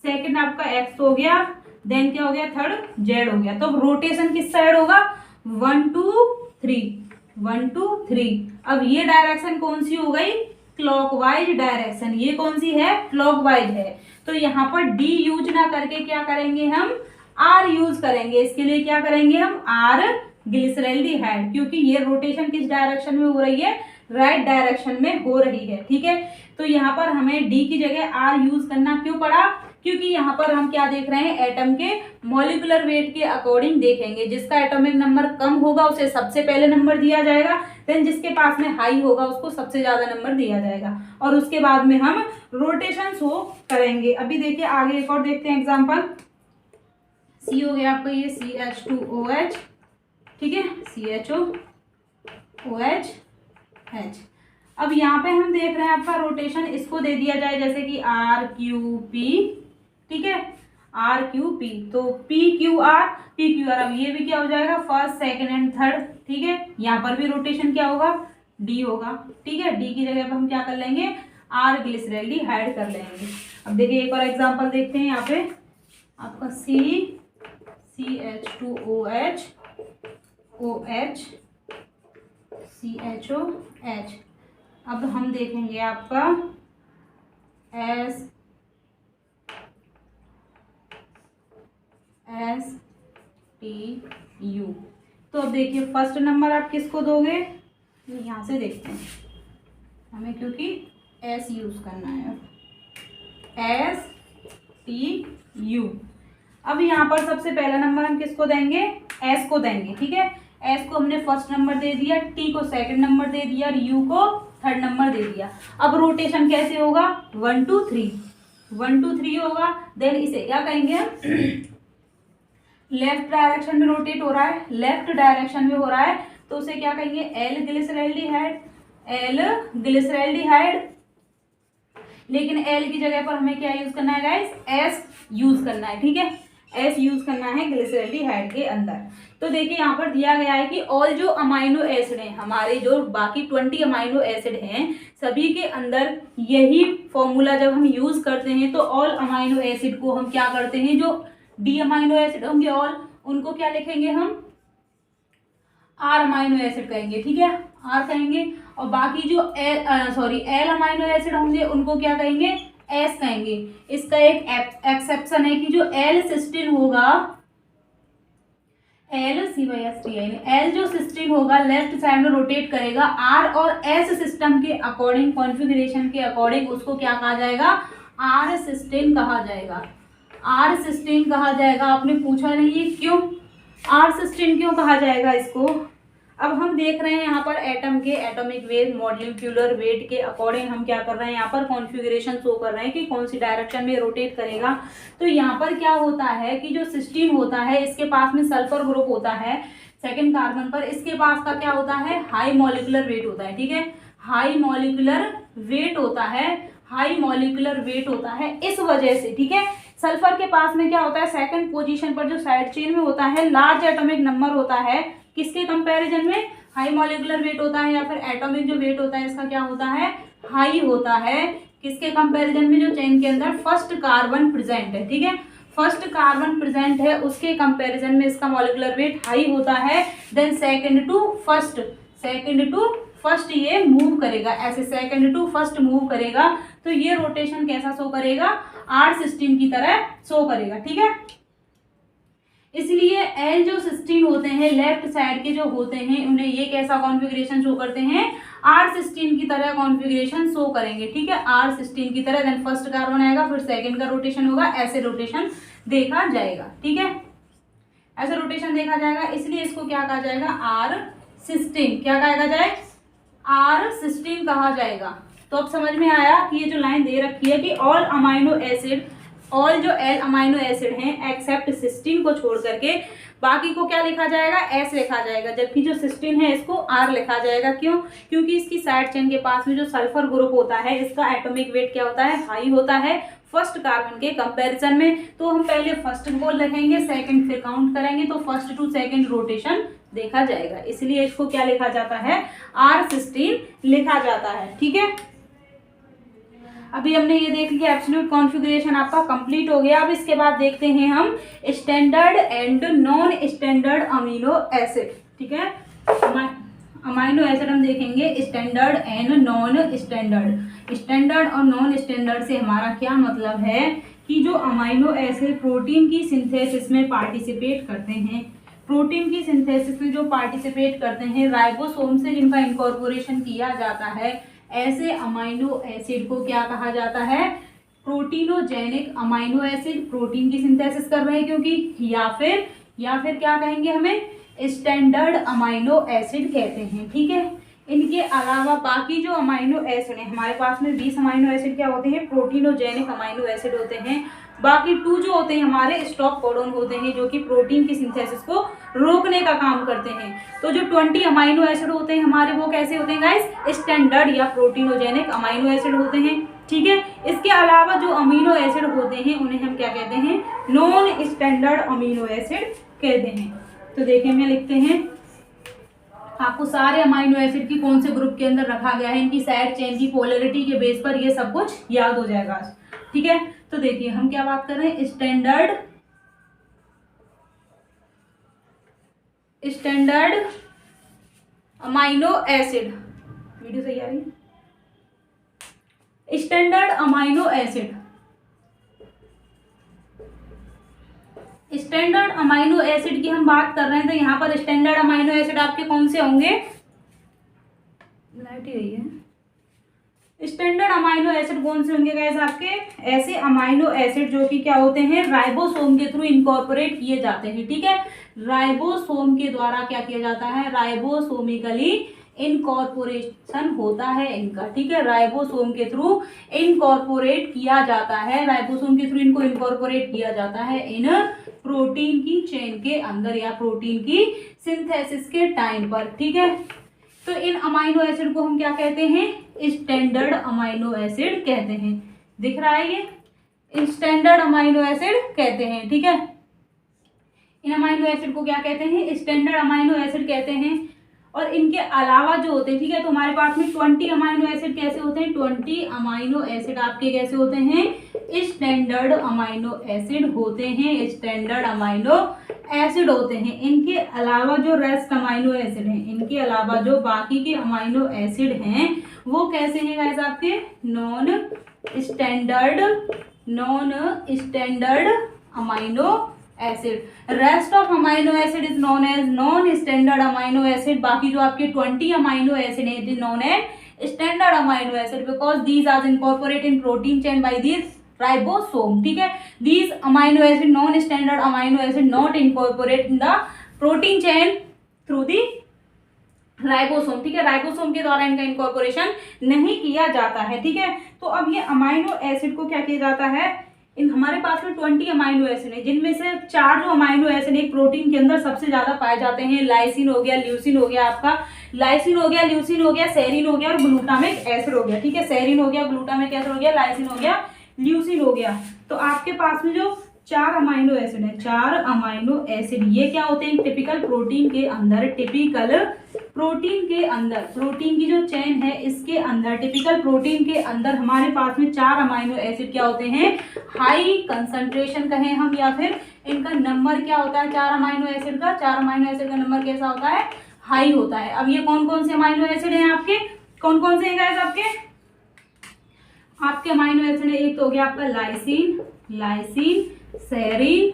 सेकंड आपका X हो गया, देन क्या हो गया, थर्ड Z हो गया। तो रोटेशन किस साइड होगा, 1 2 3, 1 2 3। अब ये डायरेक्शन कौन सी हो गई, क्लॉकवाइज डायरेक्शन। ये कौन सी है, क्लॉकवाइज है। तो यहाँ पर डी यूज ना करके क्या करेंगे, हम आर यूज करेंगे। इसके लिए क्या करेंगे, हम आर ग्लिसरॉल्डिहाइड, क्योंकि ये रोटेशन किस डायरेक्शन में हो रही है, राइट डायरेक्शन में हो रही है। ठीक है, तो यहाँ पर हमें डी की जगह आर यूज करना क्यों पड़ा, क्योंकि यहाँ पर हम क्या देख रहे हैं, एटम के मॉलिक्यूलर वेट के अकॉर्डिंग देखेंगे। जिसका एटॉमिक नंबर कम होगा उसे सबसे पहले नंबर दिया जाएगा, देन जिसके पास में हाई होगा उसको सबसे ज्यादा नंबर दिया जाएगा, और उसके बाद में हम रोटेशन शो करेंगे। अभी देखिए आगे एक और देखते हैं एग्जांपल। सी हो गया आपका ये CH2OH, ठीक है, CHOOH H। अब यहाँ पे हम देख रहे हैं आपका रोटेशन, इसको दे दिया जाए जैसे कि RQP, ठीक है, RQP, तो PQR PQR। अब ये भी क्या हो जाएगा, फर्स्ट सेकंड एंड थर्ड। ठीक है, यहाँ पर भी रोटेशन क्या होगा, D होगा। ठीक है, D की जगह पर हम क्या कर लेंगे, R ग्लिसरॉल्डिहाइड कर लेंगे। अब देखिए एक और एग्जांपल देखते हैं। यहाँ पे आपका CH2OH OH CHOH। अब हम देखेंगे आपका STU। तो अब देखिए फर्स्ट नंबर आप किसको दोगे, यहाँ से देखते हैं हमें, क्योंकि S यूज करना है, STU। अब यहाँ पर सबसे पहला नंबर हम किसको देंगे, S को देंगे। ठीक है, S को हमने फर्स्ट नंबर दे दिया, T को सेकंड नंबर दे दिया और U को थर्ड नंबर दे दिया। अब रोटेशन कैसे होगा, 1 2 3 1 2 3 होगा। देन इसे क्या कहेंगे हम, लेफ्ट डायरेक्शन में रोटेट हो रहा है, लेफ्ट डायरेक्शन में हो रहा है, तो उसे क्या कहेंगे, एल ग्लिसरैल्डिहाइड, एल ग्लिसरैल्डिहाइड। लेकिन एल की जगह पर हमें क्या यूज करना है गाइस, एस यूज करना है, ठीक है, एस यूज करना है ग्लिसरैल्डिहाइड के अंदर। तो देखिए यहाँ पर दिया गया है कि ऑल जो अमाइनो एसिड हैं, हमारे जो बाकी 20 अमाइनो एसिड हैं, सभी के अंदर यही फॉर्मूला जब हम यूज करते हैं तो ऑल अमाइनो एसिड को हम क्या करते हैं, जो डी अमाइनो एसिड होंगे ऑल, उनको क्या लिखेंगे हम, आर अमाइनो एसिड कहेंगे, ठीक है, आर कहेंगे। और बाकी जो एल अमाइनो एसिड होंगे उनको क्या कहेंगे, एस कहेंगे। इसका एक एक्सेप्शन है कि जो एल सिस्टीन होगा, एल जो सिस्टीन होगा लेफ्ट साइड में रोटेट करेगा, आर और एस सिस्टम के अकॉर्डिंग, कॉन्फ़िगरेशन के अकॉर्डिंग उसको क्या कहा जाएगा, आर सिस्टीन कहा जाएगा, आर सिस्टीन कहा जाएगा। आपने पूछा नहीं है क्यों, आर सिस्टीन क्यों कहा जाएगा इसको। अब हम देख रहे हैं यहाँ पर एटम के एटॉमिक वेट, मॉलिक्यूलर वेट के अकॉर्डिंग हम क्या कर रहे हैं, यहाँ पर कॉन्फ़िगरेशन शो कर रहे हैं कि कौन सी डायरेक्शन में रोटेट करेगा। तो यहाँ पर क्या होता है कि जो सिस्टीन होता है, इसके पास में सल्फर ग्रुप होता है सेकेंड कार्बन पर, इसके पास का क्या होता है, हाई मॉलिक्यूलर वेट होता है, ठीक है, हाई मॉलिक्यूलर वेट होता है, हाई मॉलिक्यूलर वेट होता है इस वजह से, ठीक है। सल्फर के पास में क्या होता है, सेकंड पोजीशन पर जो साइड चेन में होता है, लार्ज एटॉमिक नंबर होता है, किसके कंपैरिजन में, हाई मॉलिक्यूलर वेट होता है, या फिर एटॉमिक जो वेट होता है इसका क्या होता है, हाई होता है, किसके कंपैरिजन में, जो चेन के अंदर फर्स्ट कार्बन प्रेजेंट है, ठीक है, फर्स्ट कार्बन प्रेजेंट है उसके कंपैरिजन में इसका मॉलिक्यूलर वेट हाई होता है। देन सेकंड टू फर्स्ट ये मूव करेगा, ऐसे सेकंड टू फर्स्ट मूव करेगा, तो ये रोटेशन कैसा शो करेगा, आर सिस्टीन की तरह शो करेगा, ठीक है। इसलिए एल जो सिस्टीन होते हैं लेफ्ट साइड के जो होते हैं, उन्हें ये कैसा कॉन्फ़िगरेशन शो करते हैं, आर सिस्टीन की तरह कॉन्फ़िगरेशन शो करेंगे, ठीक है, आर सिस्टीन की तरह। देन फर्स्ट कार्बन आएगा, फिर सेकंड का रोटेशन होगा, ऐसे रोटेशन देखा जाएगा, ठीक है, ऐसे रोटेशन देखा जाएगा। इसलिए इसको क्या कहा जाएगा, आर सिस्टीन, क्या कहा जाए, आर सिस्टीन कहा जाएगा। तो अब समझ में आया कि ये जो लाइन दे रखी है कि ऑल अमाइनो एसिड, ऑल जो एल अमाइनो एसिड हैं एक्सेप्ट सिस्टीन को छोड़ करके बाकी को क्या लिखा जाएगा, एस लिखा जाएगा, जबकि जो सिस्टीन है इसको आर लिखा जाएगा। क्यों, क्योंकि इसकी साइड चेन के पास में जो सल्फर ग्रुप होता है इसका एटॉमिक वेट क्या होता है, हाई होता है फर्स्ट कार्बन के कंपैरिजन में। तो हम पहले फर्स्ट को लिखेंगे, सेकंड फिर काउंट करेंगे, तो फर्स्ट टू सेकंड रोटेशन देखा जाएगा, इसलिए इसको क्या लिखा जाता है, आर सिस्टीन लिखा जाता है, ठीक है। अभी हमने ये देख लिया एब्सोल्यूट कॉन्फ़िगरेशन आपका कंप्लीट हो गया। अब इसके बाद देखते हैं हम standard and non standard amino acid, ठीक है, अमाइनो एसिड हम देखेंगे standard and non standard. Standard और नॉन स्टैंडर्ड से हमारा क्या मतलब है कि जो अमाइनो एसिड प्रोटीन की सिंथेसिस में पार्टिसिपेट करते हैं, प्रोटीन की सिंथेसिस में जो पार्टिसिपेट करते हैं, राइबोसोम से जिनका इनकॉर्पोरेशन किया जाता है, ऐसे अमाइनो एसिड को क्या कहा जाता है, प्रोटीनोजेनिक अमाइनो एसिड, प्रोटीन की सिंथेसिस कर रहे हैं क्योंकि, या फिर क्या कहेंगे हमें, स्टैंडर्ड अमाइनो एसिड कहते हैं, ठीक है। इनके अलावा बाकी जो अमाइनो एसिड हैं, हमारे पास में 20 अमाइनो एसिड क्या होते हैं, प्रोटीनोजेनिक अमाइनो एसिड होते हैं। बाकी 2 जो होते हैं हमारे स्टॉप कोडोन होते हैं, जो कि प्रोटीन की सिंथेसिस को रोकने का काम करते हैं। तो जो 20 अमाइनो एसिड होते हैं हमारे, वो कैसे होते हैं गाइस, स्टैंडर्ड या प्रोटीनोजेनिक अमाइनो एसिड होते हैं, ठीक है। इसके अलावा जो अमीनो एसिड होते हैं उन्हें हम क्या कहते हैं, नॉन स्टैंडर्ड अमीनो एसिड कहते हैं। तो देखिए मैं लिखते हैं आपको सारे अमाइनो एसिड की कौन से ग्रुप के अंदर रखा गया है, इनकी साइड चेन की पोलैरिटी के बेस पर ये सब कुछ याद हो जाएगा, ठीक है। तो देखिए हम क्या बात कर रहे हैं, स्टैंडर्ड अमाइनो एसिड, वीडियो सही आ रही है, standard amino acid, standard amino acid की हम बात कर रहे हैं। तो यहाँ पर स्टैंडर्ड अमाइनो एसिड आपके कौन से होंगे, लाइट ही रही है, स्टैंडर्ड अमाइनो एसिड कौन से होंगे गाइस आपके, ऐसे अमाइनो एसिड जो कि क्या होते हैं, राइबोसोम के थ्रू इनकॉर्पोरेट किए जाते हैं, ठीक है, राइबोसोम के द्वारा क्या किया जाता है, राइबोसोमिकली इनकॉर्पोरेशन होता है इनका, ठीक है, राइबोसोम के थ्रू इनकॉर्पोरेट किया जाता है, राइबोसोम के थ्रू इनको इनकॉर्पोरेट किया जाता है इन प्रोटीन की चेन के अंदर या प्रोटीन की सिंथेसिस के टाइम पर, ठीक है। तो इन अमाइनो एसिड को हम क्या कहते हैं, स्टैंडर्ड अमाइनो एसिड कहते हैं। दिख रहा है ये, स्टैंडर्ड अमाइनो एसिड कहते हैं, ठीक है। इन अमाइनो एसिड को क्या कहते हैं, स्टैंडर्ड अमाइनो एसिड कहते हैं। और इनके अलावा जो होते हैं, ठीक है, तो हमारे पास में 20 अमाइनो एसिड कैसे होते हैं, 20 अमाइनो एसिड आपके कैसे होते हैं, स्टैंडर्ड अमाइनो एसिड होते हैं, स्टैंडर्ड अमाइनो एसिड होते हैं। इनके अलावा जो रेस्ट अमाइनो एसिड हैं, इनके अलावा जो बाकी के अमाइनो एसिड हैं वो कैसे हैं गाइस आपके, non standard amino acid. Rest of amino acid is known as non standard amino acid. बाकी जो आपके 20 अमाइनो एसिड है it is known as standard amino acid because these are incorporate in protein chain by this ribosome, ठीक है। These amino acid non standard amino acid not incorporate in the protein chain through the ribosome, ठीक है। राइबोसोम के द्वारा इनका इनकॉर्पोरेशन नहीं किया जाता है, ठीक है। तो अब ये अमाइनो एसिड को क्या किया जाता है, इन हमारे पास में 20 अमाइनो एसिड है जिनमें से 4 जो अमाइनो एसिड एक प्रोटीन के अंदर सबसे ज्यादा पाए जाते हैं। लाइसिन हो गया, ल्यूसिन हो गया, आपका लाइसिन हो गया, ल्यूसिन हो गया, सेरिन हो गया और ग्लूटामिक एसिड हो गया, ठीक है। सेरिन हो गया, ग्लूटामिक एसिड हो गया, लाइसिन हो गया, ल्यूसिन हो गया। तो आपके पास में जो 4 अमाइनो एसिड है, 4 अमाइनो एसिड ये क्या होते हैं, टिपिकल प्रोटीन के अंदर, टिपिकल प्रोटीन के अंदर, प्रोटीन की जो चेन है इसके अंदर, टिपिकल प्रोटीन के अंदर हमारे पास में 4 अमाइनो एसिड क्या होते हैं, हाई कंसंट्रेशन कहें हम या फिर इनका नंबर क्या होता है, 4 अमाइनो एसिड का, 4 अमाइनो एसिड का नंबर कैसा होता है, हाई होता है। अब ये कौन कौन से अमाइनो एसिड हैं आपके, कौन कौन से हैं गाइस आपके अमाइनो एसिड है, एक तो हो गया आपका lysine, serine,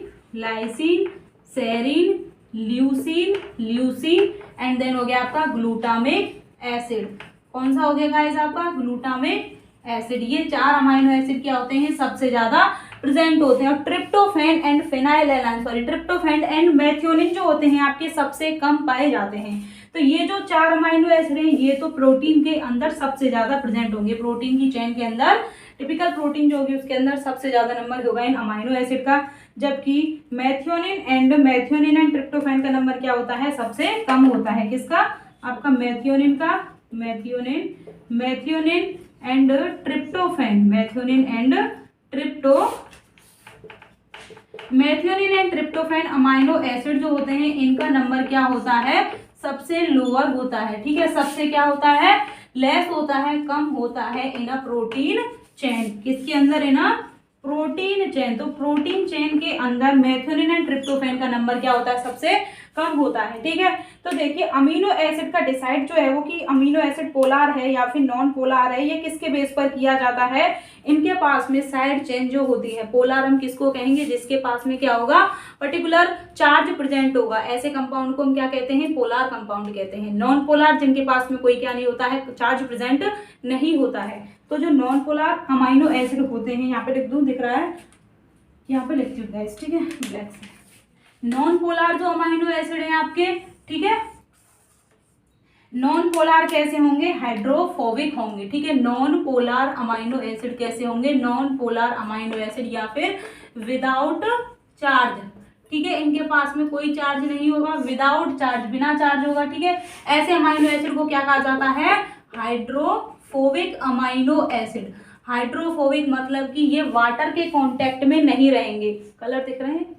leucine and then हो गया आपका ग्लूटामिक एसिड। कौन सा हो गया गाइस आपका, ग्लूटामिक एसिड। ये 4 अमाइनो एसिड क्या होते हैं, सबसे ज्यादा प्रेजेंट होते हैं। और tryptophan and phenylalanine, tryptophan and methionine जो होते हैं आपके सबसे कम पाए जाते हैं। तो ये जो 4 अमाइनो एसिड हैं ये तो प्रोटीन के अंदर सबसे ज्यादा प्रेजेंट होंगे, प्रोटीन की चेन के अंदर टिपिकल प्रोटीन जो होगी उसके अंदर सबसे ज्यादा नंबर होगा इन अमाइनो एसिड का। जबकि मेथियोनिन एंड ट्रिप्टोफैन का नंबर क्या होता है, सबसे कम होता है। किसका, आपका मेथियोनिन का, methionine and tryptophan amino acid जो होते हैं इनका नंबर क्या होता है, सबसे लोअर होता है, ठीक है। सबसे क्या होता है, लेस होता है, कम होता है इन अ प्रोटीन चेन। किसके अंदर, इन अ प्रोटीन चेन। तो प्रोटीन चेन के अंदर मेथियोनिन एंड ट्रिप्टोफैन का नंबर क्या होता है, सबसे कम होता है, ठीक है। तो देखिए अमीनो एसिड का डिसाइड जो है वो कि अमीनो एसिड पोलार है या फिर नॉन पोलार है, ये किसके बेस पर किया जाता है, इनके पास में साइड चेन जो होती है, पोलार हम किसको कहेंगे, जिसके पास में क्या होगा, पर्टिकुलर चार्ज प्रेजेंट होगा। ऐसे कंपाउंड को हम क्या कहते हैं, पोलार कंपाउंड कहते हैं। नॉन पोलार जिनके पास में कोई क्या नहीं होता है, चार्ज प्रेजेंट नहीं होता है। तो जो नॉन पोलार अमाइनो एसिड होते हैं, यहाँ पे लिख दूं, दिख रहा है, यहाँ पे लिखती हूँ गाइस, ठीक है, ब्लैक से। नॉन पोलार जो अमाइनो एसिड हैं आपके, ठीक है, नॉन पोलार कैसे होंगे, हाइड्रोफोबिक होंगे, ठीक है। नॉन पोलार अमाइनो एसिड कैसे होंगे, नॉन पोलार अमाइनो एसिड या फिर विदाउट चार्ज, ठीक है। इनके पास में कोई चार्ज नहीं होगा, विदाउट चार्ज, बिना चार्ज होगा, ठीक है। ऐसे अमाइनो एसिड को क्या कहा जाता है, हाइड्रोफोबिक अमाइनो एसिड। हाइड्रोफोबिक मतलब कि ये वाटर के कांटेक्ट में नहीं रहेंगे, कलर दिख रहे हैं,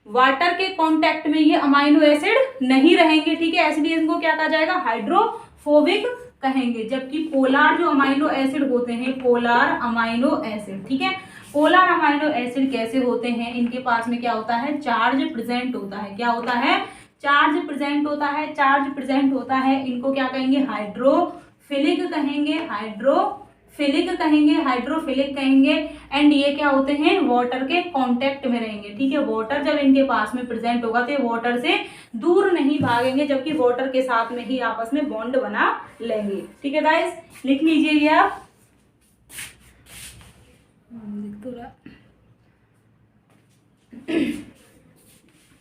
वाटर के कांटेक्ट में ये अमाइनो एसिड नहीं रहेंगे, ठीक है। इसलिए इनको क्या कहा जाएगा, हाइड्रोफोबिक कहेंगे। जबकि पोलार जो अमाइनो एसिड होते हैं, पोलार अमाइनो एसिड, ठीक है, पोलार अमाइनो एसिड कैसे होते हैं, इनके पास में क्या होता है, चार्ज प्रेजेंट होता है। क्या होता है, चार्ज प्रेजेंट होता है, चार्ज प्रेजेंट होता है। इनको क्या कहेंगे, हाइड्रोफिलिक कहेंगे, हाइड्रोफिलिक कहेंगे। एंड ये क्या होते हैं, वाटर के कांटेक्ट में रहेंगे, ठीक है। वाटर जब इनके पास में प्रेजेंट होगा तो ये वाटर से दूर नहीं भागेंगे, जबकि वाटर के साथ में ही आपस में बॉन्ड बना लेंगे, ठीक है गाइस, लिख लीजिए ये आप।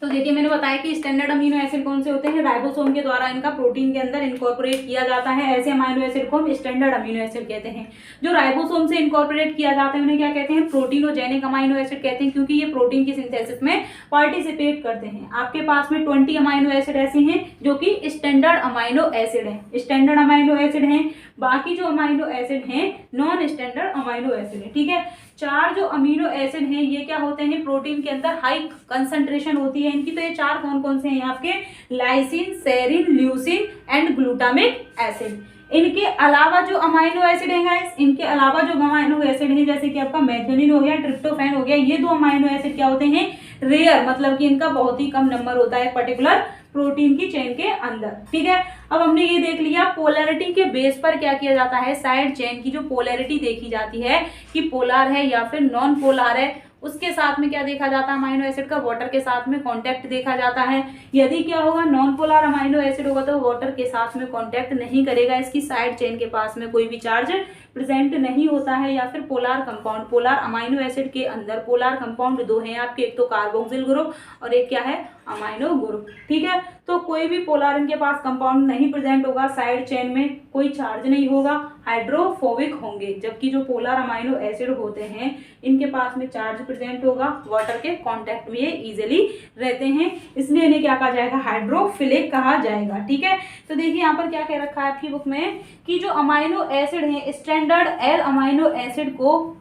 तो देखिए मैंने बताया कि स्टैंडर्ड अमीनो एसिड कौन से होते हैं, राइबोसोम के द्वारा इनका प्रोटीन के अंदर इनकॉर्पोरेट किया जाता है। ऐसे अमीनो एसिड को हम स्टैंडर्ड अमीनो एसिड कहते हैं। जो राइबोसोम से इनकॉर्पोरेट किया जाता है उन्हें क्या कहते हैं, प्रोटीनोजेनिक अमीनो एसिड कहते हैं, क्योंकि ये प्रोटीन की सिंथेसिस में पार्टिसिपेट करते हैं। आपके पास में 20 अमीनो एसिड ऐसे हैं जो कि स्टैंडर्ड अमीनो एसिड हैं, स्टैंडर्ड अमीनो एसिड हैं। बाकी जो अमीनो एसिड हैं नॉन स्टैंडर्ड अमीनो एसिड है। ठीक है, 4 जो अमीनो एसिड हैं ये क्या होते हैं, प्रोटीन के अंदर हाई कंसंट्रेशन होती है इनकी। तो ये 4 कौन कौन से हैं आपके, lysine, serine, leucine and glutamic acid. इनके अलावा जो अमीनो एसिड है गाइस, इनके अलावा जो अमीनो एसिड है जैसे कि आपका मेथियोनिन हो गया, ट्रिप्टोफैन हो गया, ये 2 अमीनो एसिड क्या होते हैं, रेयर, मतलब कि इनका बहुत ही कम नंबर होता है पर्टिकुलर प्रोटीन की चेन के अंदर। ठीक है, अब हमने ये देख लिया पोलैरिटी के बेस पर क्या किया जाता है, साइड चेन की जो पोलैरिटी देखी जाती है कि पोलर है या फिर नॉन पोलर है, उसके साथ में क्या देखा जाता है, अमीनो एसिड का वाटर के साथ में कांटेक्ट देखा जाता है। यदि क्या होगा, नॉन पोलर अमीनो एसिड होगा तो वाटर के साथ में कांटेक्ट नहीं करेगा, इसकी साइड चेन के पास में कोई भी चार्ज प्रेजेंट नहीं होता है। या फिर polar compound, polar amino acid के अंदर पोलर कंपाउंड 2 हैं आपके, एक तो कार्बोक्सिल ग्रुप और एक क्या है, अमीनो ग्रुप। ठीक है, तो कोई भी पोलर इनके पास कंपाउंड नहीं प्रेजेंट होगा, साइड चेन में कोई चार्ज नहीं होगा, हाइड्रोफोबिक होंगे। जबकि जो पोलर अमीनो एसिड होते हैं इनके पास में चार्ज प्रेजेंट होगा, वाटर के कांटेक्ट में ये इजीली रहते हैं, इसलिए इन्हें क्या कहा जाएगा, हाइड्रोफिलिक कहा जाएगा। ठीक है, तो देखिए यहाँ पर क्या कह रखा है आपकी बुक में कि जो अमीनो एसिड है स्टैंडर्ड एल अमीनो एसिड को,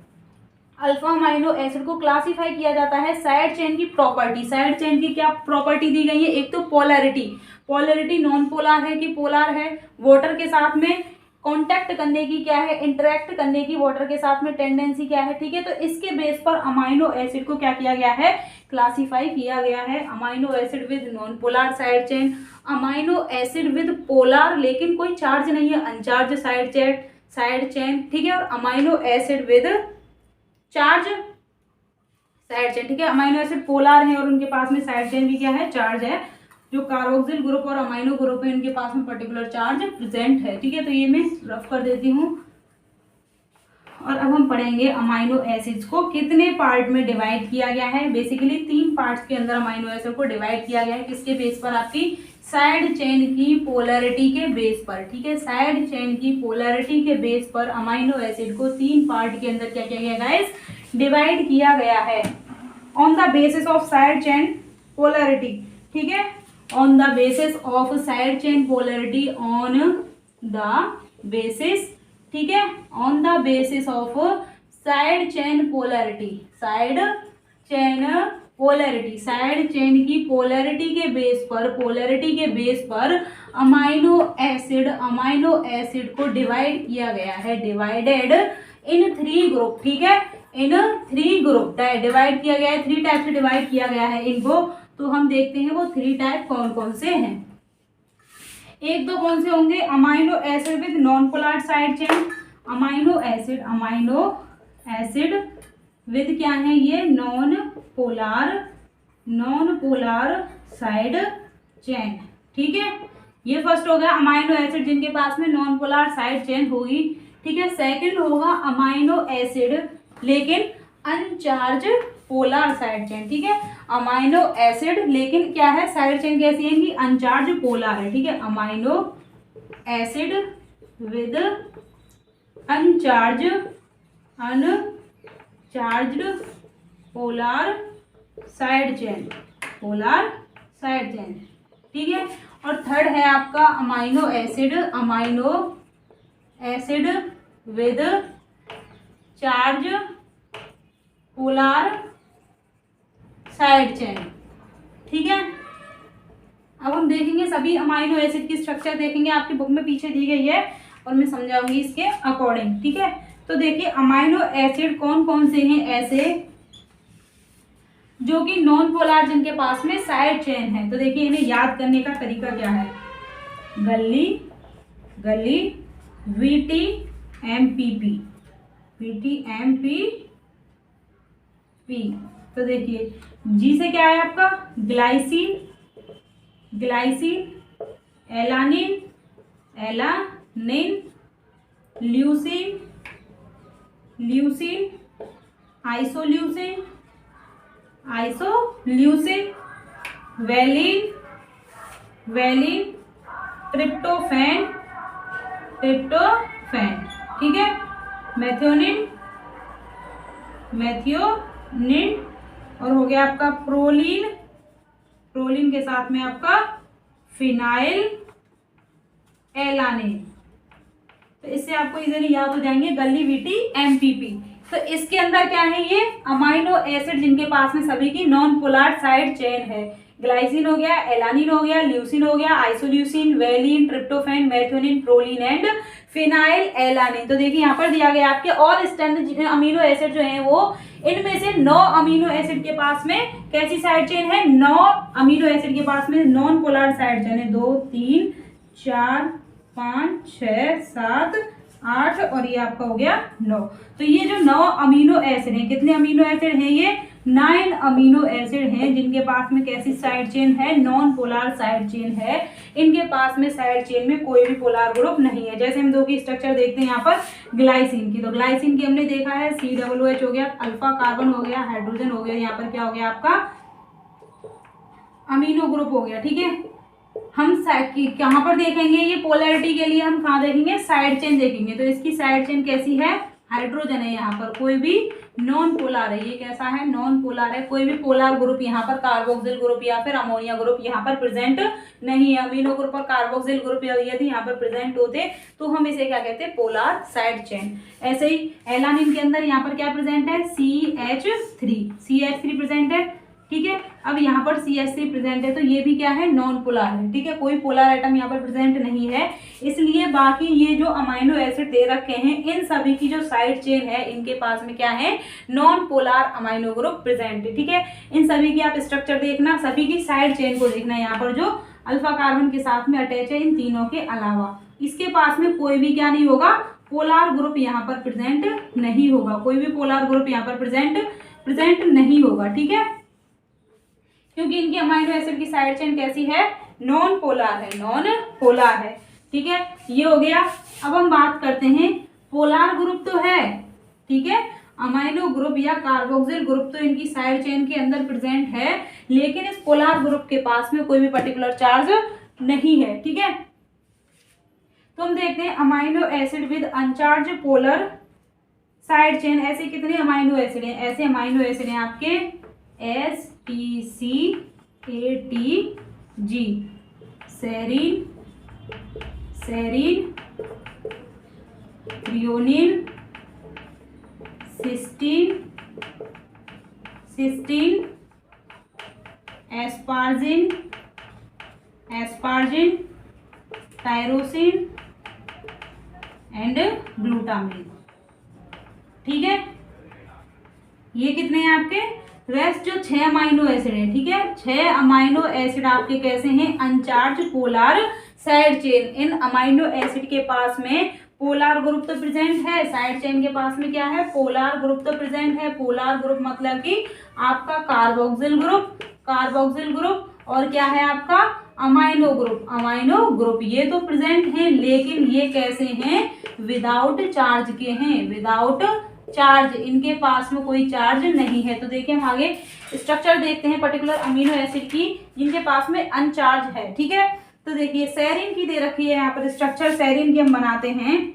अल्फा अमीनो एसिड को क्लासिफाई किया जाता है साइड चेन की प्रॉपर्टी। साइड चेन की क्या प्रॉपर्टी दी गई है, एक तो पोलैरिटी, पोलैरिटी नॉन पोलर है कि पोलर है, वाटर के साथ में कांटेक्ट करने की क्या है, इंटरेक्ट करने की वाटर के साथ में टेंडेंसी क्या है। ठीक है, तो इसके बेस पर अमीनो एसिड को क्या किया गया है, क्लासिफाई किया गया है। Amino acid with non polar side chain, amino acid with polar लेकिन कोई चार्ज नहीं है, अनचार्ज साइड चेन। ठीक है, और amino acid with charge side chain. ठीक है, अमीनो एसिड पोलर है और उनके पास में साइड चेन भी क्या है, चार्ज है। जो कार्बोक्सिल ग्रुप और अमीनो ग्रुप है इनके पास में पर्टिकुलर चार्ज प्रेजेंट है। ठीक है, तो ये मैं रफ कर देती हूँ। और अब हम पढ़ेंगे अमीनो एसिड्स को कितने पार्ट में डिवाइड किया गया है। बेसिकली 3 पार्ट्स के अंदर अमीनो एसिड को डिवाइड किया गया है। किसके बेस पर, आपकी साइड चेन की पोलैरिटी के बेस पर। ठीक है, साइड चेन की पोलैरिटी के बेस पर अमीनो एसिड को 3 पार्ट के अंदर क्या किया गया गाइस, डिवाइड किया गया है on the basis of side chain polarity. ठीक है, on the basis of side chain polarity, on the basis, ठीक है, on the basis of side chain polarity, side chain polarity, side chain की पोलैरिटी के बेस पर, पोलैरिटी के बेस पर अमीनो एसिड को डिवाइड किया गया है, डिवाइडेड इन 3 ग्रुप। ठीक है, इन 3 ग्रुप डिवाइड किया गया है, 3 टाइप से डिवाइड किया गया है इनको। तो हम देखते हैं वो 3 टाइप कौन कौन से हैं। एक तो कौन से होंगे, amino acid with non polar side chain, amino acid with क्या है ये, नॉन पोलर साइड चेन। ठीक है, ये फर्स्ट हो गया अमीनो एसिड जिनके पास में नॉन पोलर साइड चेन होगी। ठीक है, सेकंड होगा अमीनो एसिड लेकिन अनचार्ज पोलर साइड चेन। ठीक है, अमीनो एसिड लेकिन क्या है, साइड चेन कैसी है, अनचार्ज पोलर है। ठीक है, amino acid with अनचार्ज polar side chain, ठीक है। और थर्ड है आपका amino acid with charge polar side chain. ठीक है, अब हम देखेंगे सभी अमीनो एसिड की स्ट्रक्चर देखेंगे, आपकी बुक में पीछे दी गई है और मैं समझाऊंगी इसके अकॉर्डिंग। ठीक है, तो देखिए अमीनो एसिड कौन कौन से हैं ऐसे जो कि नॉन पोलर जिनके पास में साइड चेन है। तो देखिए इन्हें याद करने का तरीका क्या है, गली VTMPP। तो देखिए जी से क्या है आपका glycine, alanine, leucine, isoleucine, valine, tryptophan, ठीक है। मेथियोनिन, और हो गया आपका प्रोलीन, के साथ में आपका फिनाइल एलानिन। तो इससे आपको इजीली याद हो जाएंगे गल्लीविटी MPP। तो इसके अंदर क्या है, ये अमाइनो एसिड जिनके पास में सभी की नॉन पोलर साइड चेन है। ग्लाइसिन हो गया, एलानिन हो गया, ल्यूसिन हो गया, isoleucine, valine, tryptophan, methionine, proline and phenyl alanine. तो देखिए यहाँ पर दिया गया आपके ऑल स्टैंडर्ड अमीनो एसिड जो है वो इनमें से 9 अमीनो एसिड के पास में कैसी साइड चेन है, 9 अमीनो एसिड के पास में नॉन पोलर साइड चेन है। 2 3 4 5 6 7 8 और ये आपका हो गया 9। तो ये जो 9 अमीनो एसिड है, कितने अमीनो एसिड हैं ये, 9 अमीनो एसिड हैं जिनके पास में कैसी साइड चेन है, नॉन पोलर साइड चेन है। इनके पास में साइड चेन में कोई भी पोलर ग्रुप नहीं है। जैसे हम दो की स्ट्रक्चर देखते हैं यहाँ पर ग्लाइसिन की, तो ग्लाइसिन की हमने देखा है COOH हो गया, अल्फा कार्बन हो गया, हाइड्रोजन हो गया, यहाँ पर क्या हो गया आपका अमीनो ग्रुप हो गया, ठीक है। हम कहाँ पर देखेंगे ये पोलैरिटी के लिए, हम कहाँ देखेंगे, साइड चेन देखेंगे। तो इसकी साइड चेन कैसी है, हाइड्रोजन है, यहाँ पर कोई भी नॉन पोलर है, ये कैसा है, नॉन पोलर है, कोई भी पोलर ग्रुप यहाँ पर कार्बोक्सिल ग्रुप या फिर अमोनिया ग्रुप यहाँ पर प्रेजेंट नहीं है। अमीनो ग्रुप और कार्बोक्सिल ग्रुप यदि यहाँ पर प्रेजेंट होते तो हम इसे क्या कहते हैं, पोलर साइड चेन। ऐसे ही एलानिन के अंदर यहाँ पर क्या प्रेजेंट है, CH3 प्रेजेंट है, ठीक है। अब यहाँ पर CH3 प्रेजेंट है तो ये भी क्या है, नॉन पोलर है, ठीक है, कोई पोलर आइटम यहाँ पर प्रेजेंट नहीं है। इसलिए बाकी ये जो अमाइनो एसिड दे रखे हैं इन सभी की जो साइड चेन है इनके पास में क्या है, non polar amino group present है, ठीक है। इन सभी की आप स्ट्रक्चर देखना, सभी की साइड चेन को देखना। यहाँ पर जो अल्फा कार्बन के साथ में अटैच है इन तीनों के अलावा इसके पास में कोई भी क्या नहीं होगा, पोलर ग्रुप यहाँ पर प्रेजेंट नहीं होगा, कोई भी पोलर ग्रुप यहाँ पर प्रेजेंट नहीं होगा, ठीक है, क्योंकि इनकी अमाइनो एसिड की साइड चेन कैसी है, नॉन पोलर है, ठीक है। ये हो गया। अब हम बात करते हैं पोलर ग्रुप तो है, ठीक है, अमाइनो ग्रुप या कार्बोक्सिल ग्रुप तो इनकी साइड चेन के अंदर प्रेजेंट है, लेकिन इस पोलर ग्रुप के पास में कोई भी पर्टिकुलर चार्ज नहीं है, ठीक है। तो हम देखते हैं amino acid with अनचार्ज polar side chain. ऐसे कितने अमाइनो एसिड हैं, ऐसे अमाइनो एसिड हैं आपके STCATG, serine, threonine, cysteine, asparagine, tyrosine and glutamine, ठीक है। ये कितने हैं आपके, रेस्ट जो 6 अमाइनो एसिड है, ठीक है, 6 अमाइनो एसिड आपके कैसे हैं, अनचार्ज पोलर साइड चेन। इन अमाइनो एसिड के पास में पोलर ग्रुप तो प्रेजेंट है, साइड चेन के पास में क्या है, पोलर ग्रुप तो प्रेजेंट है। पोलर ग्रुप मतलब कि आपका कार्बोक्सिल ग्रुप और क्या है आपका अमाइनो ग्रुप, ये तो प्रेजेंट है, लेकिन ये कैसे हैं, विदाउट चार्ज के हैं, विदाउट चार्ज, इनके पास में कोई चार्ज नहीं है। तो देखिए हम आगे स्ट्रक्चर देखते हैं पर्टिकुलर अमीनो एसिड की जिनके पास में अनचार्ज है, ठीक है। तो देखिए सेरीन की दे रखी है यहाँ पर स्ट्रक्चर, सेरीन की हम बनाते हैं,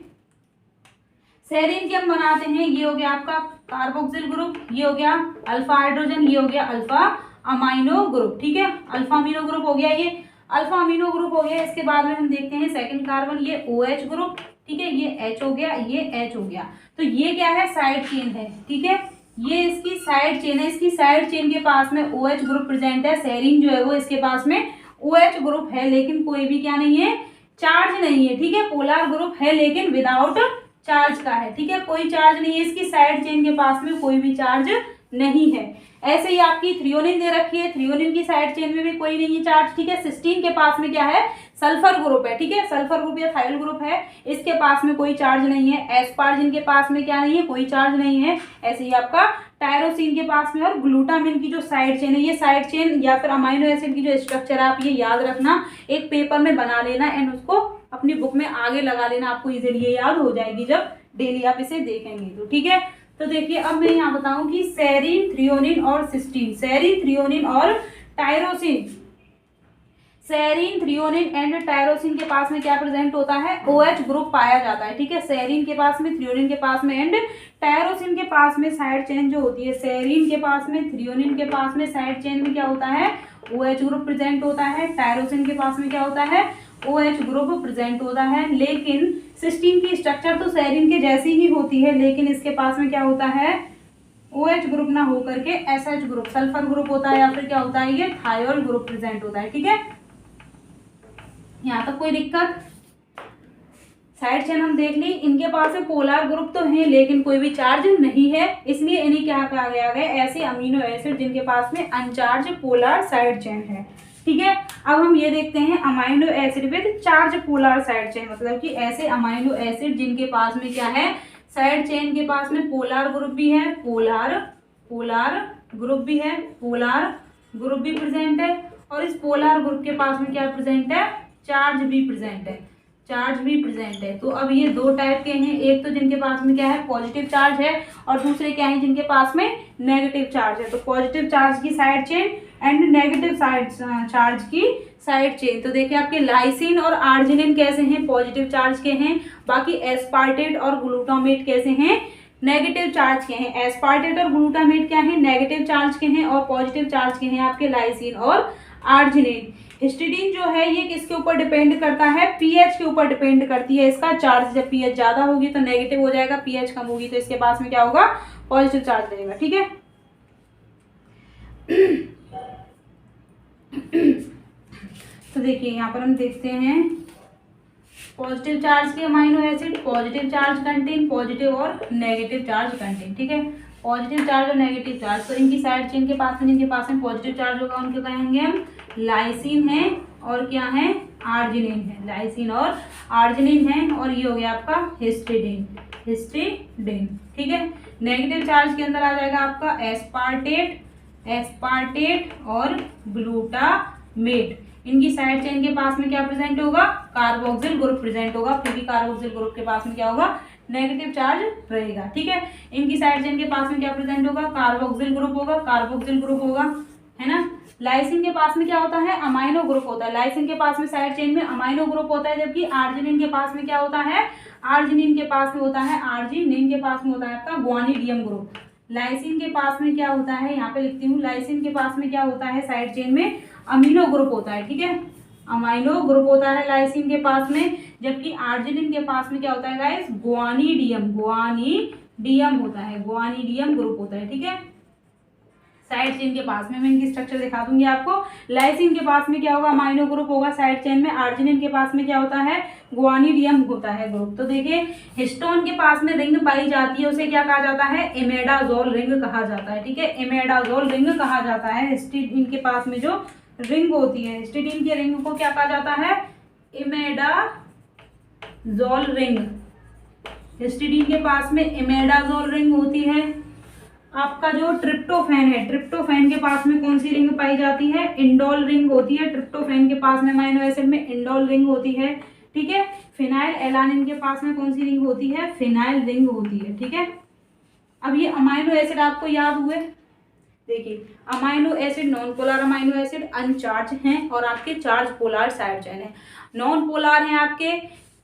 ये हो गया आपका कार्बोक्सिल ग्रुप, ये हो गया अल्फा हाइड्रोजन, ये हो गया अल्फा अमाइनो ग्रुप, ठीक है, अल्फा अमीनो ग्रुप हो गया, ये अल्फा अमीनो ग्रुप हो गया। इसके बाद में हम देखते हैं सेकंड कार्बन, ये OH ग्रुप, ठीक है, ये H हो गया, ये H हो गया। तो ये क्या है, साइड चेन है, ठीक है, ये इसकी साइड चेन है। इसकी साइड चेन के पास में OH ग्रुप प्रेजेंट है, सेरीन जो है वो इसके पास में OH ग्रुप है, लेकिन कोई भी क्या नहीं है, चार्ज नहीं है, ठीक है, पोलर ग्रुप है लेकिन विदाउट चार्ज का है, ठीक है, कोई चार्ज नहीं है, इसकी साइड चेन के पास में कोई भी चार्ज नहीं है। ऐसे ही आपकी थ्रियोनिन दे रखी है, थ्रियोनिन की साइड चेन में भी कोई नहीं है चार्ज, ठीक है। सिस्टीन के पास में क्या है, सल्फर ग्रुप है, ठीक है, सल्फर ग्रुप या थाइल ग्रुप है, इसके पास में कोई चार्ज नहीं है। एस्पार्जिन के पास में क्या नहीं है, कोई चार्ज नहीं है। ऐसे ही आपका टायरोसिन के पास में और ग्लूटामिन की जो साइड चेन है, ये साइड चेन या फिर अमाइनो एसिड की जो स्ट्रक्चर है आप ये याद रखना, एक पेपर में बना लेना एंड उसको अपनी बुक में आगे लगा लेना, आपको इजीली ये याद हो जाएगी जब डेली आप इसे देखेंगे तो, ठीक है। तो देखिए अब मैं यहाँ बताऊं कि सेरीन, थ्रियोनिन और सिस्टीन, सेरीन, थ्रियोनिन और tyrosine, serine, threonine and tyrosine के पास में क्या प्रेजेंट होता है, OH ग्रुप पाया जाता है। ठीक है, सेरीन के पास में, थ्रियोनिन के पास में एंड टायरोसिन के पास में साइड चेन जो होती है, सेरीन के पास में, थ्रियोनिन के पास में साइड चेन में क्या होता है, OH ग्रुप प्रेजेंट होता है। टायरोसिन के पास में क्या होता है, OH ग्रुप प्रेजेंट होता है। लेकिन सिस्टीन की स्ट्रक्चर तो सेरीन के जैसी ही होती है, लेकिन इसके पास में क्या होता है, OH ग्रुप ना होकर के SH ग्रुप, सल्फर ग्रुप होता है, या फिर क्या होता है, ये थायोल ग्रुप प्रेजेंट होता है। ठीक है, यहाँ तक कोई दिक्कत? साइड चेन हम देख ली, इनके पास में पोलर ग्रुप तो है लेकिन कोई भी चार्ज नहीं है, इसलिए इन्हें क्या कहा गया है, ऐसे अमीनो एसिड जिनके पास में अनचार्ज पोलर साइड चेन है। ठीक है, अब हम ये देखते हैं amino acid with charge polar side chain, मतलब कि ऐसे अमीनो एसिड जिनके पास में क्या है, साइड चेन के पास में पोलर ग्रुप भी है, पोलर ग्रुप भी है, पोलर ग्रुप भी प्रेजेंट है, और इस पोलर ग्रुप के पास में क्या प्रेजेंट है, चार्ज भी प्रेजेंट है, चार्ज भी प्रेजेंट है। तो अब ये दो टाइप के हैं, एक तो जिनके पास में क्या है, पॉजिटिव चार्ज है, और दूसरे क्या है, जिनके पास में नेगेटिव चार्ज है। तो पॉजिटिव चार्ज की side chain and negative charge की साइड चेन। तो देखिए आपके लाइसिन और आर्जिनिन कैसे हैं, पॉजिटिव चार्ज के हैं, बाकी एस्पार्टेट और ग्लूटामेट कैसे हैं, नेगेटिव चार्ज के हैं। एस्पार्टेट और ग्लूटामेट क्या है, नेगेटिव चार्ज के हैं, और पॉजिटिव चार्ज के हैं आपके लाइसिन और आर्जिनिन। हिस्टिडीन जो है ये किसके ऊपर डिपेंड करता है, पीएच के ऊपर डिपेंड करती है इसका चार्ज। जब पीएच ज्यादा होगी तो नेगेटिव हो जाएगा, पीएच कम होगी तो इसके पास में क्या होगा, पॉजिटिव चार्ज रहेगा। ठीक है, तो देखिए यहाँ पर हम देखते हैं पॉजिटिव चार्ज के amino acid, positive charge contain, positive और नेगेटिव चार्ज कंटेन। ठीक है, पॉजिटिव चार्ज और नेगेटिव चार्ज, तो इनकी साइड चेन के पास में, जिनके पास में पॉजिटिव चार्ज होगा उनके कहेंगे हम लाइसिन है, और क्या है, आर्जिनिन है, लाइसिन और आर्जिनिन है, और ये हो गया आपका हिस्टिडीन। ठीक है, नेगेटिव चार्ज के अंदर आ जाएगा आपका एस्पार्टेट और ग्लूटामेट। इनकी साइड चेन के पास में क्या प्रेजेंट होगा, कार्बोक्सिल ग्रुप प्रेजेंट होगा, क्योंकि कार्बोक्सिल ग्रुप के पास में क्या होगा, नेगेटिव चार्ज रहेगा। ठीक है, इनकी साइड चेन के पास में क्या प्रेजेंट होगा, कार्बोक्सिल ग्रुप होगा, है ना। लाइसिन के पास में क्या होता है, अमाइनो ग्रुप होता है। लाइसिन के पास में साइड चेन में अमाइनो ग्रुप होता है, जबकि आर्जिनिन के पास में क्या होता है, आर्जिनिन के पास में होता है आपका ग्वानिडियम ग्रुप। लाइसिन के पास में क्या होता है, यहाँ पे लिखती हूँ, लाइसिन के पास में क्या होता है, साइड चेन में अमीनो ग्रुप होता है। ठीक है, अमाइनो ग्रुप होता है लाइसिन के पास में, जबकि आर्जिनिन के पास में क्या होता है गाइस, ग्वानिडियम होता है, ग्वानिडियम ग्रुप होता है। ठीक है, साइड चेन के पास में मैं इनकी स्ट्रक्चर दिखा दूंगी आपको। लाइसिन के पास में क्या होगा, अमाइनो ग्रुप होगा साइड चेन में। आर्जिनिन के पास में क्या होता है, ग्वानिडियम होता है ग्रुप। तो देखिए हिस्टोन के पास में रिंग पाई जाती है, उसे क्या कहा जाता है, इमेडाजोल रिंग कहा जाता है। ठीक है, इमेडाजोल रिंग कहा जाता है। हिस्टिडीन के पास में जो रिंग होती है, हिस्टिडीन के रिंग को क्या कहा जाता है, इमेडाजोल रिंग। हिस्टिडीन के पास में इमेडाजोल रिंग होती है। आपका जो ट्रिप्टोफैन है, ट्रिप्टोफैन के पास में कौन सी रिंग पाई जाती है, इंडोल रिंग होती है। ट्रिप्टोफैन के पास में अमीनो एसिड में इंडोल रिंग होती है। ठीक है, फिनाइल एलानिन के पास में कौन सी रिंग होती है, फिनाइल रिंग होती है। ठीक है, अब ये अमीनो एसिड आपको याद हुए। देखिए amino acid, non polar amino acid uncharged हैं, और आपके चार्ज पोलर साइड चेन है। नॉन पोलर हैं आपके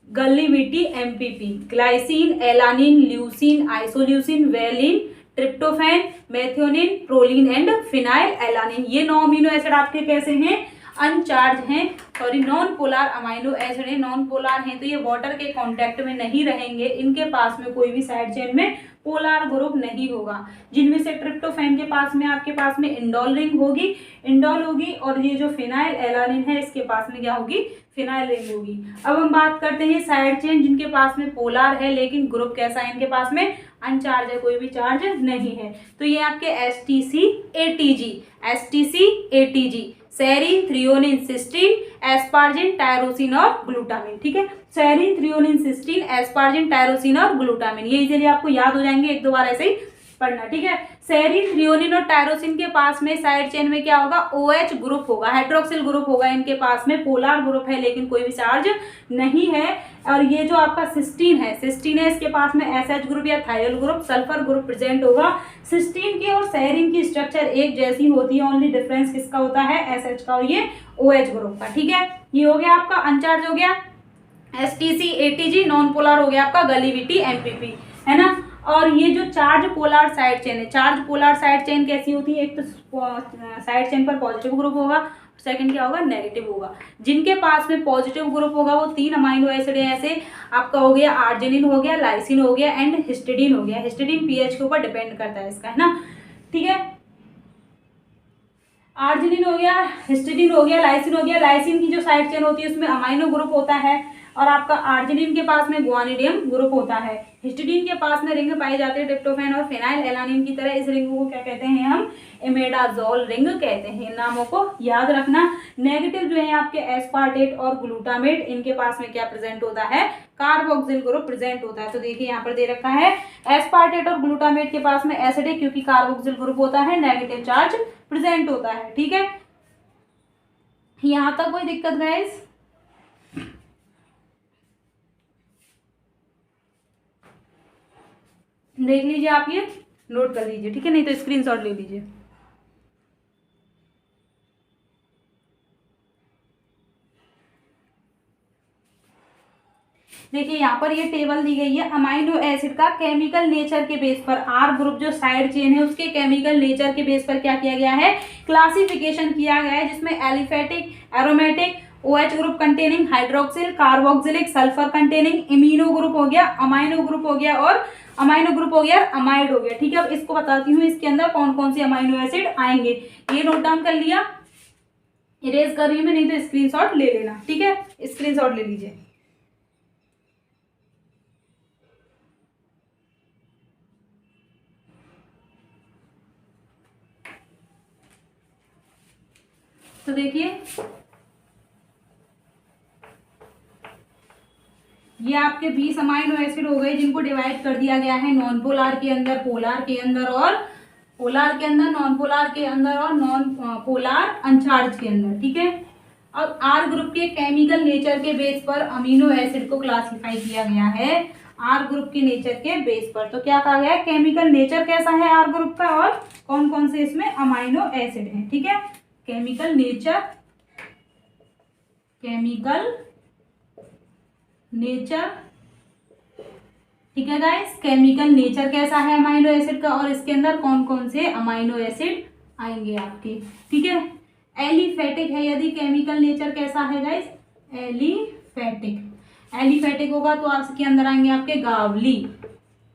गलिविटी, एमपीपी, glycine, alanine, leucine, isoleucine, valine, tryptophan, methionine, proline and phenyl alanine. ये 9 अमीनो एसिड आपके कैसे हैं, अनचार्ज हैं, sorry non polar amino acid है, नॉन पोलर हैं, तो ये वाटर के कांटेक्ट में नहीं रहेंगे। इनके पास में कोई भी साइड चेन में पोलर ग्रुप नहीं होगा। जिनमें से ट्रिप्टोफैन के पास में आपके पास में इंडोल रिंग होगी, और ये जो फिनाइल एलानिन है इसके पास में क्या होगी, फिनाइल रिंग होगी। अब हम बात करते हैं साइड चेन जिनके पास में पोलर है, लेकिन ग्रुप कैसा है इनके पास में, अनचार्ज है, कोई भी चार्ज नहीं है। तो ये आपके STC ATG, serine, threonine, cysteine, asparagine, tyrosine और ग्लूटामिन। ठीक है, serine, threonine, cysteine, asparagine, tyrosine और ग्लूटामिन, ये इजीली आपको याद हो जाएंगे, एक दो बार ऐसे ही पढ़ना, ठीक है। सेरीन, थ्रियोनिन और टायरोसिन के पास में साइड चेन में क्या होगा, OH ग्रुप होगा, हाइड्रोक्सिल ग्रुप होगा इनके पास में, पोलर ग्रुप है लेकिन कोई भी चार्ज नहीं है। और ये जो आपका सिस्टीन है इसके पास में SH ग्रुप या थायल ग्रुप, सल्फर ग्रुप प्रेजेंट होगा। सिस्टीन की और सेरीन की स्ट्रक्चर एक जैसी होती है, ओनली डिफरेंस किसका होता है, SH का और ये OH ग्रुप का, ठीक है। ये हो गया आपका अनचार्ज हो गया STC, ATG, नॉन पोलर हो गया आपका गलीविटी, MPP, है ना। और ये जो चार्ज पोलर साइड चेन है, चार्ज पोलर साइड चेन कैसी होती है, एक तो साइड चेन पर पॉजिटिव ग्रुप होगा, सेकंड क्या होगा, नेगेटिव होगा। जिनके पास में पॉजिटिव ग्रुप होगा वो 3 अमाइनो एसिड है, ऐसे आपका हो गया आर्जिनिन हो गया, लाइसिन हो गया एंड हिस्टिडीन हो गया। हिस्टिडीन पीएच के ऊपर डिपेंड करता है इसका, है ना, ठीक है। आर्जिनिन हो गया, हिस्टिडीन हो गया, लाइसिन हो गया। लाइसिन की जो साइड चेन होती है उसमें अमाइनो ग्रुप होता है और आपका आर्जिनिन के पास में गुआनिडियम ग्रुप होता है। हिस्टिडीन के पास में रिंग पाई जाती है ट्रिप्टोफैन और फिनाइल एलानिन की तरह। इस रिंग को क्या कहते हैं हम, इमेडाजोल रिंग कहते हैं। इन नामों को याद रखना। नेगेटिव जो है आपके एस्पार्टेट और ग्लूटामेट, इनके पास में क्या प्रेजेंट होता है, कार्बोक्सिल ग्रुप प्रेजेंट होता है। तो देखिए यहाँ पर दे रखा है एस्पार्टेट और ग्लूटामेट के पास में एसिड है क्योंकि कार्बोक्सिल ग्रुप होता है, नेगेटिव चार्ज प्रेजेंट होता है, ठीक है। यहाँ तक कोई दिक्कत गाइस? देख लीजिए, आप ये नोट कर लीजिए, ठीक है, नहीं तो स्क्रीनशॉट ले लीजिए। देखिए यहाँ पर ये टेबल दी गई है अमाइनो एसिड का केमिकल नेचर के बेस पर। आर ग्रुप जो साइड चेन है उसके केमिकल नेचर के बेस पर क्या किया गया है, क्लासिफिकेशन किया गया है, जिसमें aliphatic, aromatic, OH group containing, hydroxyl, carboxylic, sulphur containing, imino group हो गया, अमाइनो ग्रुप हो गया और अमाइनो ग्रुप हो गया, अमाइड हो गया, ठीक है। अब इसको बताती हूँ इसके अंदर कौन कौन से अमाइनो एसिड आएंगे। ये नोट डाउन कर लिया, इरेज कर रही हूँ मैं, नहीं तो स्क्रीनशॉट ले लेना, ठीक है, स्क्रीनशॉट ले लीजिए। तो देखिए ये आपके 20 अमाइनो एसिड हो गए जिनको डिवाइड कर दिया गया है नॉन पोलर के अंदर, पोलर के अंदर और पोलर के अंदर, नॉन पोलर के अंदर और नॉन पोलर अनचार्ज के अंदर, ठीक है। अब आर ग्रुप के केमिकल नेचर के बेस पर अमीनो एसिड को क्लासिफाई किया गया है, आर ग्रुप के नेचर के बेस पर। तो क्या कहा गया है, केमिकल नेचर कैसा है आर ग्रुप का और कौन कौन से इसमें अमाइनो एसिड हैं, ठीक है। केमिकल नेचर, केमिकल नेचर, ठीक है गाइस, केमिकल नेचर कैसा है अमाइनो एसिड का और इसके अंदर कौन कौन से अमाइनो एसिड आएंगे आपके, ठीक है। एलिफेटिक है यदि केमिकल नेचर कैसा है गाइस, एलिफेटिक, एलिफेटिक होगा तो आपके अंदर आएंगे आपके Gawali,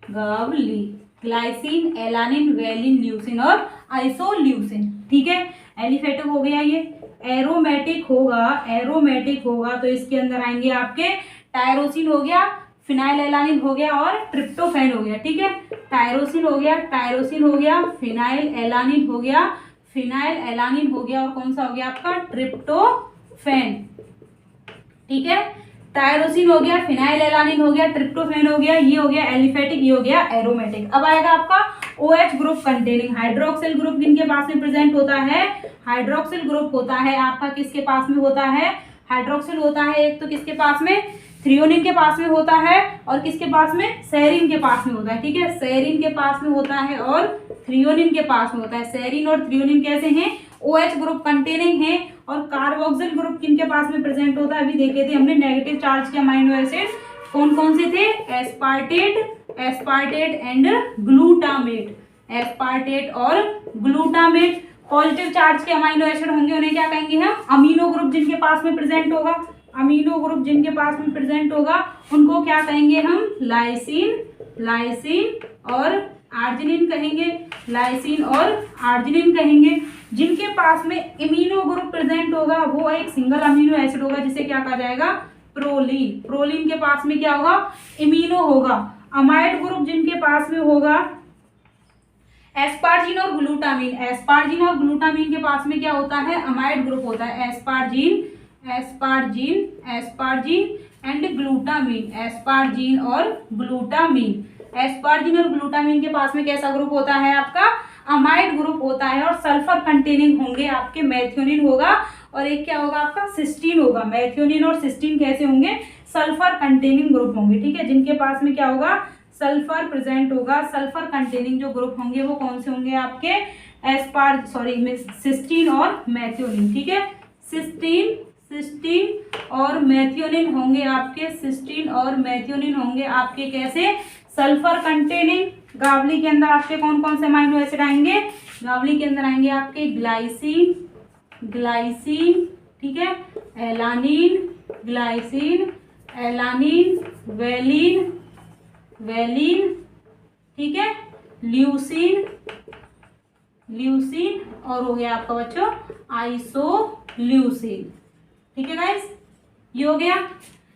Gawali, glycine, alanine, valine, leucine और आइसोल्यूसिन, ठीक है। एलिफेटिक हो गया ये। एरोमेटिक होगा, एरोमेटिक होगा तो इसके अंदर आएंगे आपके टायरोसिन हो गया, फिनाइल एलानिन हो गया और ट्रिप्टोफैन हो गया, ठीक है। टायरोसिन हो गया, टायरोसिन हो गया, फिनाइल एलानिन हो गया, फिनाइल एलानिन हो गया और कौन सा हो गया आपका, ट्रिप्टोफैन, ठीक है। टायरोसिन हो गया, फिनाइल एलानिन हो गया, ट्रिप्टोफैन हो गया, ये हो गया एलिफेटिक, ये हो गया एरोमेटिक। अब आएगा आपका OH group containing, hydroxyl group जिनके पास में प्रेजेंट होता है, हाइड्रोक्सिल ग्रुप होता है आपका किसके पास में होता है, हाइड्रोक्सिल होता है एक तो किसके पास में, थ्रियोनिन के पास में होता है और किसके पास में, सेरीन के पास में होता है, ठीक है। सेरीन के पास में होता है और थ्रियोनिन के पास में होता है। सेरीन और थ्रियोनिन कैसे हैं, OH ग्रुप कंटेनिंग है। और कार्बोक्सिल ग्रुप किनके पास में प्रेजेंट होता है, अभी देखे थे हमने नेगेटिव चार्ज के अमाइनो एसिड कौन कौन से थे, aspartate, aspartate and glutamate, aspartate और ग्लूटामेट। पॉजिटिव चार्ज के अमाइनो एसिड होंगे उन्हें क्या कहेंगे हम, अमीनो ग्रुप जिनके पास में प्रेजेंट होगा, अमीनो ग्रुप जिनके पास में प्रेजेंट होगा उनको क्या कहेंगे हम, लाइसिन, लाइसिन और आर्जिनिन कहेंगे, लाइसिन और आर्जिनिन कहेंगे। जिनके पास में इमीनो ग्रुप प्रेजेंट होगा वो एक सिंगल अमीनो एसिड होगा जिसे क्या कहा जाएगा, प्रोलीन, प्रोलीन के पास में क्या होगा, इमीनो होगा। अमाइड ग्रुप जिनके पास में होगा एस्पार्जिन और ग्लूटामीन, एस्पार्जिन और ग्लूटामीन के पास में क्या होता है, अमाइड ग्रुप होता है। Asparagine, asparagine, asparagine and glutamine, asparagine और ग्लूटामीन। एस्पार्जिन और ग्लूटामिन के पास में कैसा ग्रुप होता है आपका, अमाइड ग्रुप होता है, और सल्फर कंटेनिंग होंगे आपके मेथियोनिन होगा, और एक क्या होगा आपका सिस्टीन होगा। मेथियोनिन और सिस्टीन कैसे होंगे, सल्फर कंटेनिंग ग्रुप होंगे, ठीक है, जिनके पास में क्या होगा, सल्फर प्रेजेंट होगा। सल्फर कंटेनिंग जो ग्रुप होंगे वो कौन से होंगे आपके, सिस्टीन और मेथियोनिन, ठीक है, सिस्टीन और मेथियोनिन होंगे आपके, सिस्टीन और मेथियोनिन होंगे आपके कैसे, सल्फर कंटेनिंग। गावली के अंदर आपके कौन कौन से अमाइनो एसिड आएंगे, गावली के अंदर आएंगे आपके ग्लाइसिन, ठीक है, एलानिन, वेलिन, ठीक है, ल्यूसिन, और हो गया आपका बच्चों आइसोल्यूसिन, ठीक है गाइस, ये हो गया।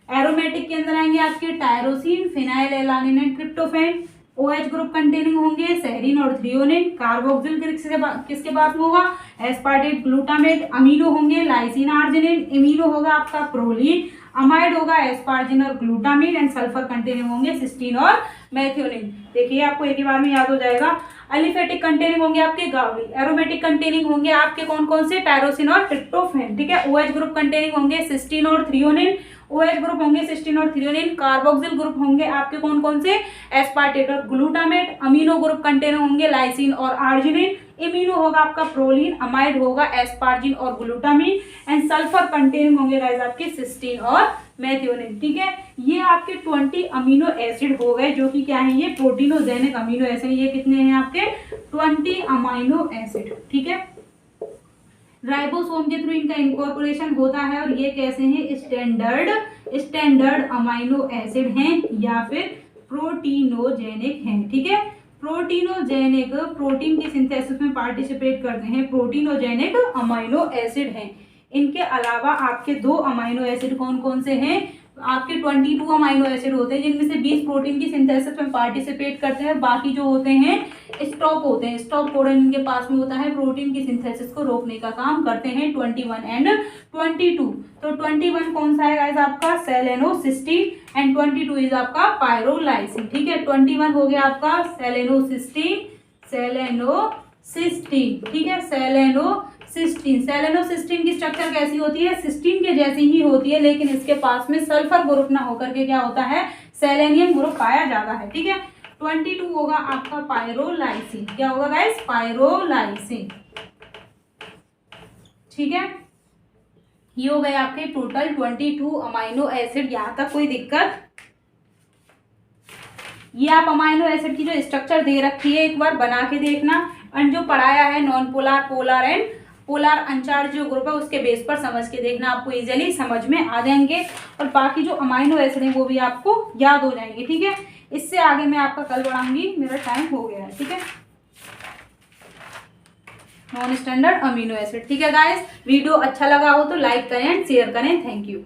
एरोमेटिक के अंदर आएंगे आपके tyrosine, phenyl alanine and tryptophan. OH group containing होंगे सेरीन और थ्रियोनिन। कार्बोक्सिल किसके पास में होगा, एस्पार्टेट ग्लूटामेट। अमीनो होंगे लाइसिन आर्जिनिन, इमीनो होगा आपका प्रोलीन, अमाइड होगा एस्पार्जिन और ग्लूटामिन, एंड सल्फर कंटेनिंग होंगे सिस्टीन और मेथियोनिन। देखिए आपको एक ही बार में याद हो जाएगा। अलिफेटिक कंटेनिंग होंगे आपके गावली, एरोमेटिक कंटेनिंग होंगे आपके कौन कौन से, टायरोसिन और ट्रिप्टोफैन, ठीक है। OH ग्रुप कंटेनिंग होंगे सिस्टीन और थ्रियोनिन, OH ग्रुप होंगे सिस्टीन और थ्रियोनिन। कार्बोक्सिल ग्रुप होंगे आपके कौन कौन से, एस्पार्टेट और ग्लूटामेट। अमीनो ग्रुप कंटेनिंग होंगे लाइसिन और आर्जिनिन, इमीनो होगा आपका प्रोलीन, अमाइड होगा एस्पार्जिन और ग्लूटामिन, एंड सल्फर कंटेनिंग होंगे गाइस आपके सिस्टीन और मेथियोनिन, ठीक है। ये आपके 20 अमीनो एसिड हो गए, जो कि क्या है, ये प्रोटीनोजेनिक अमीनो एसिड। ये कितने हैं आपके 20 अमीनो एसिड, ठीक है। राइबोसोम के थ्रू इनका इनकॉर्पोरेशन होता है, और ये कैसे हैं, स्टैंडर्ड अमीनो एसिड हैं या फिर प्रोटीनोजेनिक हैं, ठीक है। प्रोटीनोजेनिक प्रोटीन की सिंथेसिस में पार्टिसिपेट करते हैं, प्रोटीनोजेनिक अमीनो एसिड हैं। इनके अलावा आपके 2 अमीनो एसिड कौन कौन से हैं, आपके 22 अमीनो एसिड होते हैं, जिनमें से 20 प्रोटीन की सिंथेसिस में पार्टिसिपेट करते हैं, बाकी जो होते हैं स्टॉप होते हैं। स्टॉप कोडन इनके पास में होता है, प्रोटीन की सिंथेसिस को रोकने का काम करते हैं। 21 एंड 22, तो 21 कौन सा है गाइस आपका, सेलेनोसिस्टीन, एंड 22 इज आपका पायरोलाइसिन, ठीक है। 21 हो गया आपका सेलेनोसिस्टीन, ठीक है, सेलेनोसिस्टीन की स्ट्रक्चर कैसी होती है, सिस्टीन के जैसी ही होती है, लेकिन इसके पास में सल्फर ग्रुप ना होकर के क्या होता है, सेलेनियम ग्रुप पाया जाता है, ठीक है। 22 होगा आपका पायरोलाइसिन, क्या होगा गाइस, पायरोलाइसिन, ठीक है। ये हो गए आपके टोटल 22 अमीनो एसिड। यहां तक कोई दिक्कत, ये आप अमीनो एसिड की जो स्ट्रक्चर दे रखी है एक बार बना के देखना, एंड जो पढ़ाया है non polar, polar and polar अनचार्ज जो ग्रुप है उसके बेस पर समझ के देखना, आपको इजीली समझ में आ जाएंगे, और बाकी जो अमीनो एसिड है वो भी आपको याद हो जाएंगे, ठीक है। इससे आगे मैं आपका कल बढ़ाऊंगी, मेरा टाइम हो गया है, ठीक है। नॉन स्टैंडर्ड अमीनो एसिड, ठीक है गाइस। वीडियो अच्छा लगा हो तो लाइक करें एंड शेयर करें। Thank you.